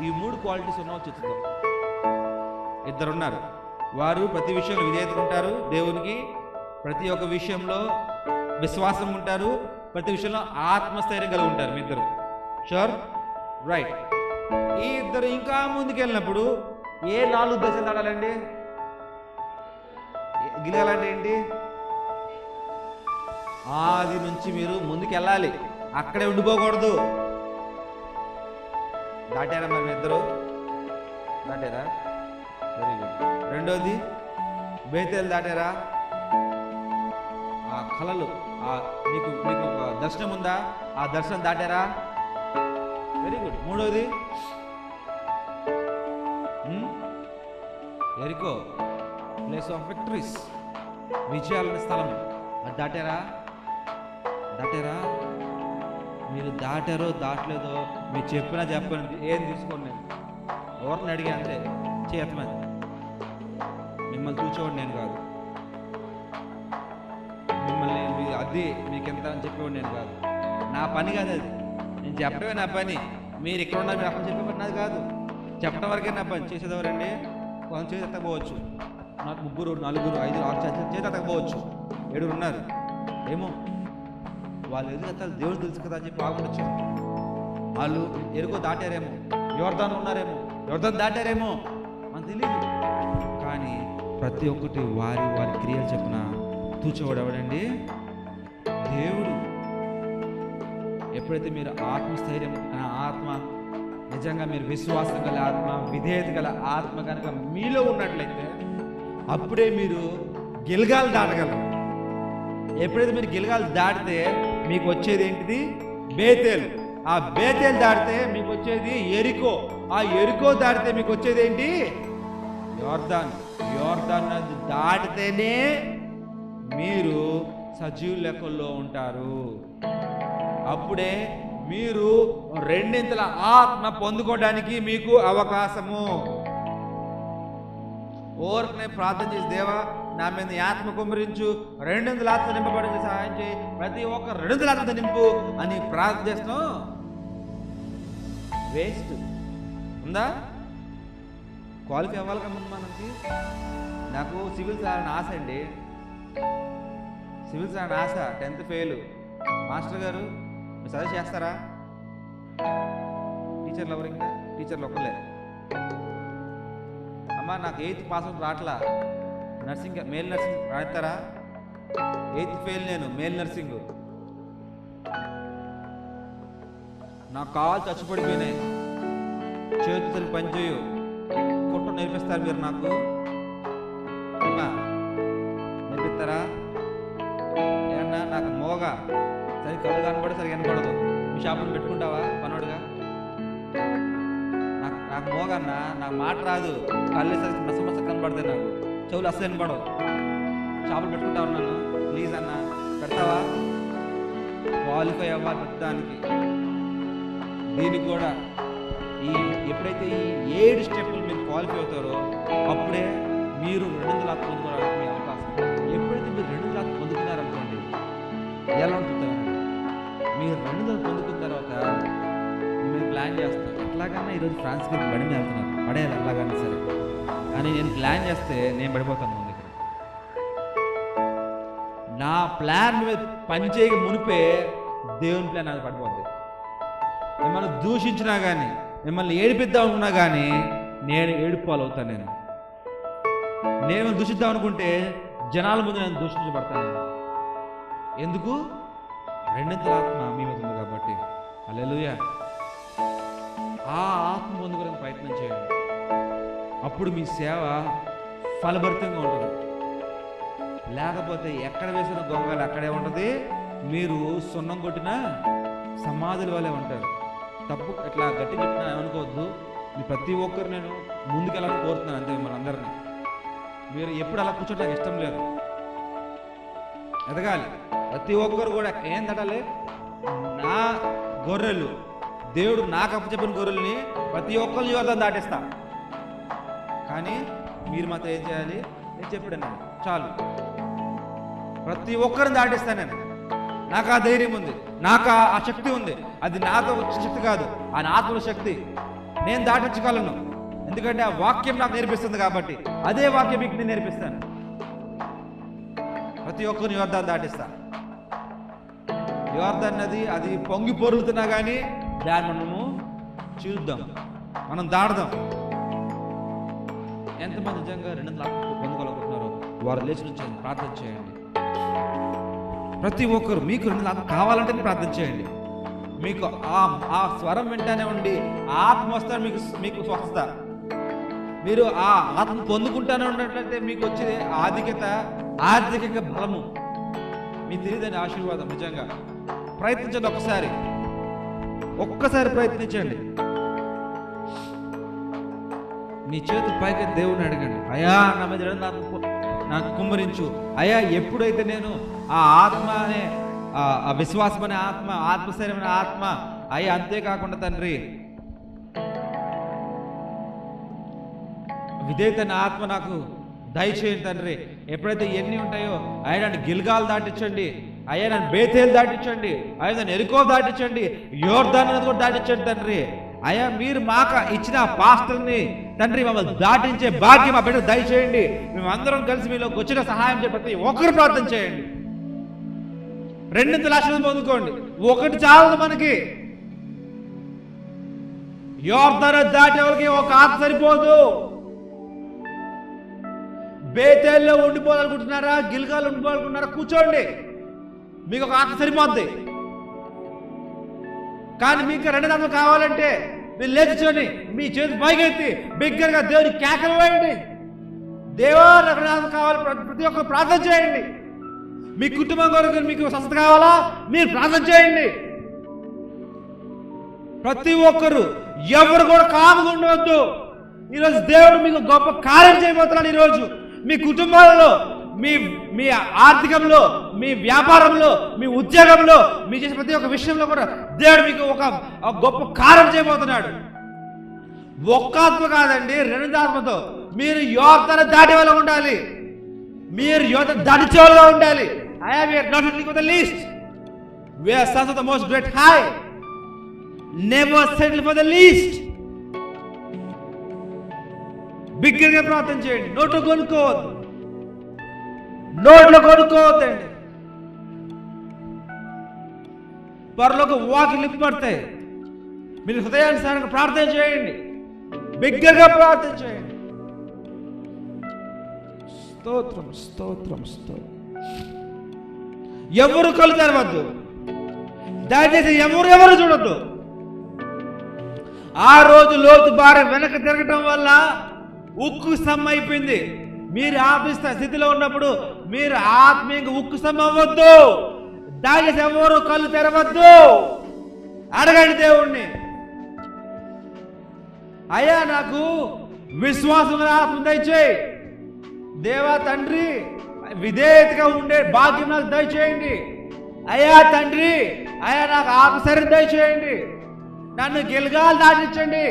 ఈ 3 క్వాలిటీస్ ఉన్నవో చెప్తుందో. 2 ఉన్నారు. వారు ప్రతి విషయంలో విధేయత ఉంటారు దేవునికి, ప్రతి ఒక్క విషయంలో విశ్వాసం ఉంటారు, ప్రతి విషయంలో ఆత్మస్థైర్యం కలిగి ఉంటారు. మీ 2 షూర్, రైట్. ఈ 2 ఇంకా ముందుకెళ్ళినప్పుడు ఏ 4 దశలు దాటాలండి? గిలగాలంటే ఏంటి? ఆది నుంచి మీరు ముందుకెళ్ళాలి, అక్కడే ఉండిపోకూడదు. దాటారా మరి మీ 2? దాటారా? Very good. రెండోది బేతేలు దాటారా? ఆ కళలు, మీకు ఒక దర్శనం ఉందా? ఆ దర్శనం దాటారా? Very good. మూడోది ఎరికో, ప్లేస్ ఆఫ్ విక్టరీస్, విజయాల స్థలం. అది దాటారా? మీరు దాటారో దాటలేదో మీరు చెప్పినా చెప్పండి, ఏం తీసుకోండి. నేను ఎవరిని అడిగా అంటే చేతమని, మిమ్మల్ని చూసేవాడు నేను కాదు. మిమ్మల్ని అది మీకెంత అని చెప్పేవాడు నేను కాదు. నా పని కాదు అది. నేను చెప్పడమే నా పని. మీరు ఇక్కడ ఉన్నారు, మీరు అక్కడ చెప్పేవాడు నాది కాదు. చెప్పడం వరకే నా పని. చేసేదెవరండి? కొంచెం చేతి ఎత్తకపోవచ్చు, 3, 4, 5, 6 చేతి ఎత్తకపోవచ్చు. 7 ఉన్నారు. ఏమో వాళ్ళు ఎదుగుతారు, దేవుడు తెలుసు కదా అని చెప్పి బాగుండొచ్చు. వాళ్ళు ఎరుకో దాటారేమో, యోర్దాను ఉన్నారేమో, యోర్దాను దాటారేమో, మనకు తెలియదు. కానీ ప్రతి ఒక్కటి వారి క్రియలు చెప్పిన తూచేవాడు ఎవడండి? దేవుడు. ఎప్పుడైతే మీరు ఆత్మస్థైర్యం ఆత్మ, నిజంగా మీరు విశ్వాసం గల ఆత్మ, విధేయత గల ఆత్మ కనుక మీలో ఉన్నట్లయితే అప్పుడే మీరు గిల్గాలు దాటగలరు. ఎప్పుడైతే మీరు గిల్గాలు దాటితే మీకు వచ్చేది ఏంటిది? బేతేలు. ఆ బేతేలు దాటితే మీకు వచ్చేది ఎరికో. ఆ ఎరికో దాటితే మీకు వచ్చేది ఏంటి? యోర్దాన్. యోర్దాన్ నది దాటితేనే మీరు సజీవుల లెక్కల్లో ఉంటారు. అప్పుడే మీరు రెండింతల ఆత్మ పొందుకోవడానికి మీకు అవకాశము. ఓర్కనే ప్రార్థన చేసి, దేవా నా మీద ఆత్మ కుమ్మరించు, రెండింతల ఆత్మ నింపబడి సహాయం చేయి, ప్రతి ఒక్క రెండింతల ఆత్మ నింపు అని ప్రార్థన చేస్తాం. వేస్ట్ ఉందా? క్వాలిఫై అవ్వాలి కదా మనకి. నాకు సివిల్స్ రాని ఆశ అండి, సివిల్స్ రాని ఆశ. 10th fail. మాస్టర్ గారు మీరు సజెస్ట్ చేస్తారా? టీచర్లు ఎవరు? ఇంకా టీచర్లు ఒక్కలే. అమ్మ నాకు 8th పాస్ అవుట్ రావట్లా, నర్సింగ్ మేల్ నర్సింగ్ రాస్తారా? 8th ఫెయిల్ నేను, మేల్ నర్సింగ్. నా కాలు చచ్చిపడిపోయినాయి, చేతులు పనిచేయు, కుట్ర నేర్పిస్తారు మీరు నాకు? నేర్పిస్తారా? ఏమన్నా నాకు మోగ సరి కళ్ళు కనబడి సరిగా కనబడదు. మీ షాపులో పెట్టుకుంటావా పనోడుగా? నాకు మోగన్నా, నాకు మాట రాదు, కళ్ళు సరికి మస మస కనబడతాయి, నాకు చెవులు అస్సలు కనబడవు. షాపులు పెట్టుకుంటావు నన్ను, ప్లీజ్ అన్న పెడతావా? క్వాలిఫై అవ్వాలి ప్రతిదానికి. దీనికి కూడా ఎప్పుడైతే ఈ 7 స్టెప్పులు మీరు క్వాలిఫై అవుతారో అప్పుడే మీరు 200 ఆత్మ పొందుకోవడానికి మీ అవకాశం. ఎప్పుడైతే మీరు 200 ఆత్మ పొందుకున్నారనుకోండి, ఎలా ఉంటుందో మీరు 200 పొందుకున్న తర్వాత మీరు ప్లాన్ చేస్తారు, ఎట్లాగన్నా ఈరోజు ఫ్రాన్స్కి బడి మీద వెళ్తున్నాను, పడేయాలి ఎలాగన్నా సరే అని నేను ప్లాన్ చేస్తే నేను పడిపోతాను ముందు. ఇక్కడ నా ప్లాన్ మీద పనిచేయక మునిపే దేవుని ప్లాన్ అది పడిపోద్ది. మిమ్మల్ని దూషించినా కానీ, మిమ్మల్ని ఏడిపిద్దాం అనుకున్నా కానీ నేను ఏడుపాలవుతాను. నేను దూషిద్దాం అనుకుంటే జనాల ముందు నేను దూషించబడతాను. ఎందుకు? 2వ ఆత్మ మీ మీద ఉంది కాబట్టి. హల్లెలూయా. ఆ ఆత్మ పొందుకోవడానికి ప్రయత్నం చేయండి. అప్పుడు మీ సేవ ఫలభరితంగా ఉంటుంది. లేకపోతే ఎక్కడ వేసిన గొంగలు అక్కడే ఉంటుంది, మీరు సున్నం కొట్టిన సమాధుల వల్లే ఉంటారు. తప్పు ఇట్లా గట్టి చెప్పినా ఏమనుకోవద్దు. మీ ప్రతి ఒక్కరు నేను ముందుకెళ్ళాలని కోరుతున్నాను అంతే మిమ్మల్ని అందరినీ. మీరు ఎప్పుడు అలా కూర్చోటం నాకు ఇష్టం లేదు. ఎదగాలి ప్రతి ఒక్కరు కూడా. ఏం తడాలి? నా గొర్రెలు, దేవుడు నాకు అప్పచెప్పిన గొర్రెల్ని ప్రతి ఒక్కరు యోర్దాను దాటిస్తా. కానీ మీరు మాత్రం ఏం చేయాలి? నేను చెప్పాను చాలు, ప్రతి ఒక్కరిని దాటిస్తాను నేను. నాకు ఆ ధైర్యం ఉంది, నాకు ఆ శక్తి ఉంది. అది నాతో వచ్చిన శక్తి కాదు, ఆ ఆత్మల శక్తి. నేను దాటించగలను, ఎందుకంటే ఆ వాక్యం నాకు నేర్పిస్తుంది కాబట్టి. అదే వాక్యం మీకు నేను నేర్పిస్తాను. ప్రతి ఒక్కరిని యోర్దాను దాటిస్తా. యోర్దాన్ నది అది పొంగి పొరులుతున్నా కానీ దాన్ని మనము చూద్దాం, మనం దాడదాం. ఎంతమంది నిజంగా 200 ఆత్మ పొందుకోవాలనుకుంటున్నారో వారు లేచి నుంచి ప్రార్థన చేయండి. ప్రతి ఒక్కరు మీకు 200 ఆత్మ కావాలంటే ప్రార్థన చేయండి. మీకు ఆ స్వరం వెంటనే ఉండి ఆత్మ వస్తారు, మీకు స్వస్థత. మీరు ఆ ఆత్మ పొందుకుంటానే ఉన్నట్లయితే మీకు వచ్చే ఆర్థిక బలము మీకు తెలియదని ఆశీర్వాదం. నిజంగా ప్రయత్నించండి, ఒక్కసారి ప్రయత్నించండి. మీ చేతులు పైకి దేవుని అడగండి, అయ్యా నా మీద నాకు కుమ్మరించు. అయ్యా ఎప్పుడైతే నేను ఆ ఆత్మ అనే ఆ విశ్వాసం అనే ఆత్మ, ఆత్మశరీరమైన ఆత్మ, అయ్యా అంతేకాకుండా తండ్రి విధేయత ఆత్మ నాకు దయచేయండి తండ్రి. ఎప్పుడైతే ఎన్ని ఉంటాయో అయ్యా నన్ను గిల్గాలు దాటించండి, అయ్యా నన్ను బేతేలు దాటించండి, అయ్యా నన్ను ఎరుకో దాటించండి, యోర్దాను నది కూడా దాటించండి తండ్రి. అయ్యా మీరు మాకు ఇచ్చిన పాస్టర్ని తండ్రి మమ్మల్ని దాటించే భాగ్యం మా బిడ్డకు దయచేయండి. మేమందరం కలిసి మీలోకి వచ్చిన సహాయం చేయ ప్రతి ఒక్కరు ప్రార్థన చేయండి. 2 లక్షలు పొందుకోండి, ఒకటి చాలదు మనకి. యోర్దాను దాటే వాళ్ళకి ఒక ఆత్మ సరిపోదు. బేతేల్లో ఉండిపోవాలనుకుంటున్నారా, గిల్గాలు ఉండిపోవాలనుకుంటున్నారా, కూర్చోండి, మీకు ఒక ఆత్మ సరిపోద్ది. కానీ మీకు 2 ఆత్మలు కావాలంటే మీరు లేచుకొని మీ చేతి పైకెత్తి బిగ్గరగా దేవుని కేకలు వేయండి. దేవా 2 ఆత్మలు కావాలి, ప్రతి ఒక్కరు ప్రార్థన చేయండి. మీ కుటుంబం కొరకు మీకు స్వస్థత కావాలా, మీరు ప్రార్థన చేయండి. ప్రతి ఒక్కరు ఎవరు కూడా కాముగా ఉండవద్దు. ఈరోజు దేవుడు మీకు గొప్ప కార్యం చేయబోతున్నాడు. ఈరోజు మీ కుటుంబాలలో మీ మీ ఆర్థికంలో, మీ వ్యాపారంలో, మీ ఉద్యోగంలో, మీ చేసే ప్రతి ఒక్క విషయంలో కూడా దేవుడు మీకు ఒక గొప్ప కార్యం చేయబోతున్నాడు. ఒక్క ఆత్మ కాదండి, రెండు ఆత్మతో. మీరు యోర్దాను దాటి వాళ్ళ ఉండాలి. మీరు యోర్దాను దాటించే వాళ్ళగా ఉండాలి. I am here not only for the least. We are sons of the most great high. Never settle for the least. బిగ్గరగా ప్రార్థన చేయండి. నోట్లో కొనుక్కోవద్దు, నోట్లో కొనుక్కోవద్దండి. పరలోక వాకిలు ఇప్పడతాయి. మీరు హృదయానుసారంగా ప్రార్థన చేయండి, బిగ్గరగా ప్రార్థన చేయండి. స్తోత్రం, స్తోత్రం, స్తోత్రం. ఎవరు కళ్ళు తెరవద్దు, దయచేసి ఎవరు చూడొద్దు. ఆ రోజు లోతు భార్య వెనక తిరగటం వల్ల ఉక్కు స్తంభం అయిపోయింది. మీరు ఆపిస్త స్థితిలో ఉన్నప్పుడు మీరు ఆత్మీయంగా ఉక్కు స్తంభం అవ్వద్దు. దయచేసి ఎవరు కళ్ళు తెరవద్దు. అడగండి దేవుణ్ణి, అయ్యా నాకు విశ్వాసం ఆత్మ దయచేయి. దేవా తండ్రి, విధేయతగా ఉండే భాగ్యం నాకు దయచేయండి. అయ్యా తండ్రి, అయ్యా నాకు ఆత్మశరీరం దయచేయండి. నన్ను గిల్గాల్ దాటించండి,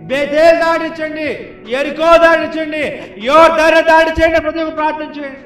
బేతేల్ దాటించండి, ఎరికో దాటించండి, యోర్దాను దాటించండి. ప్రతి ఒక్క ప్రార్థన చేయండి.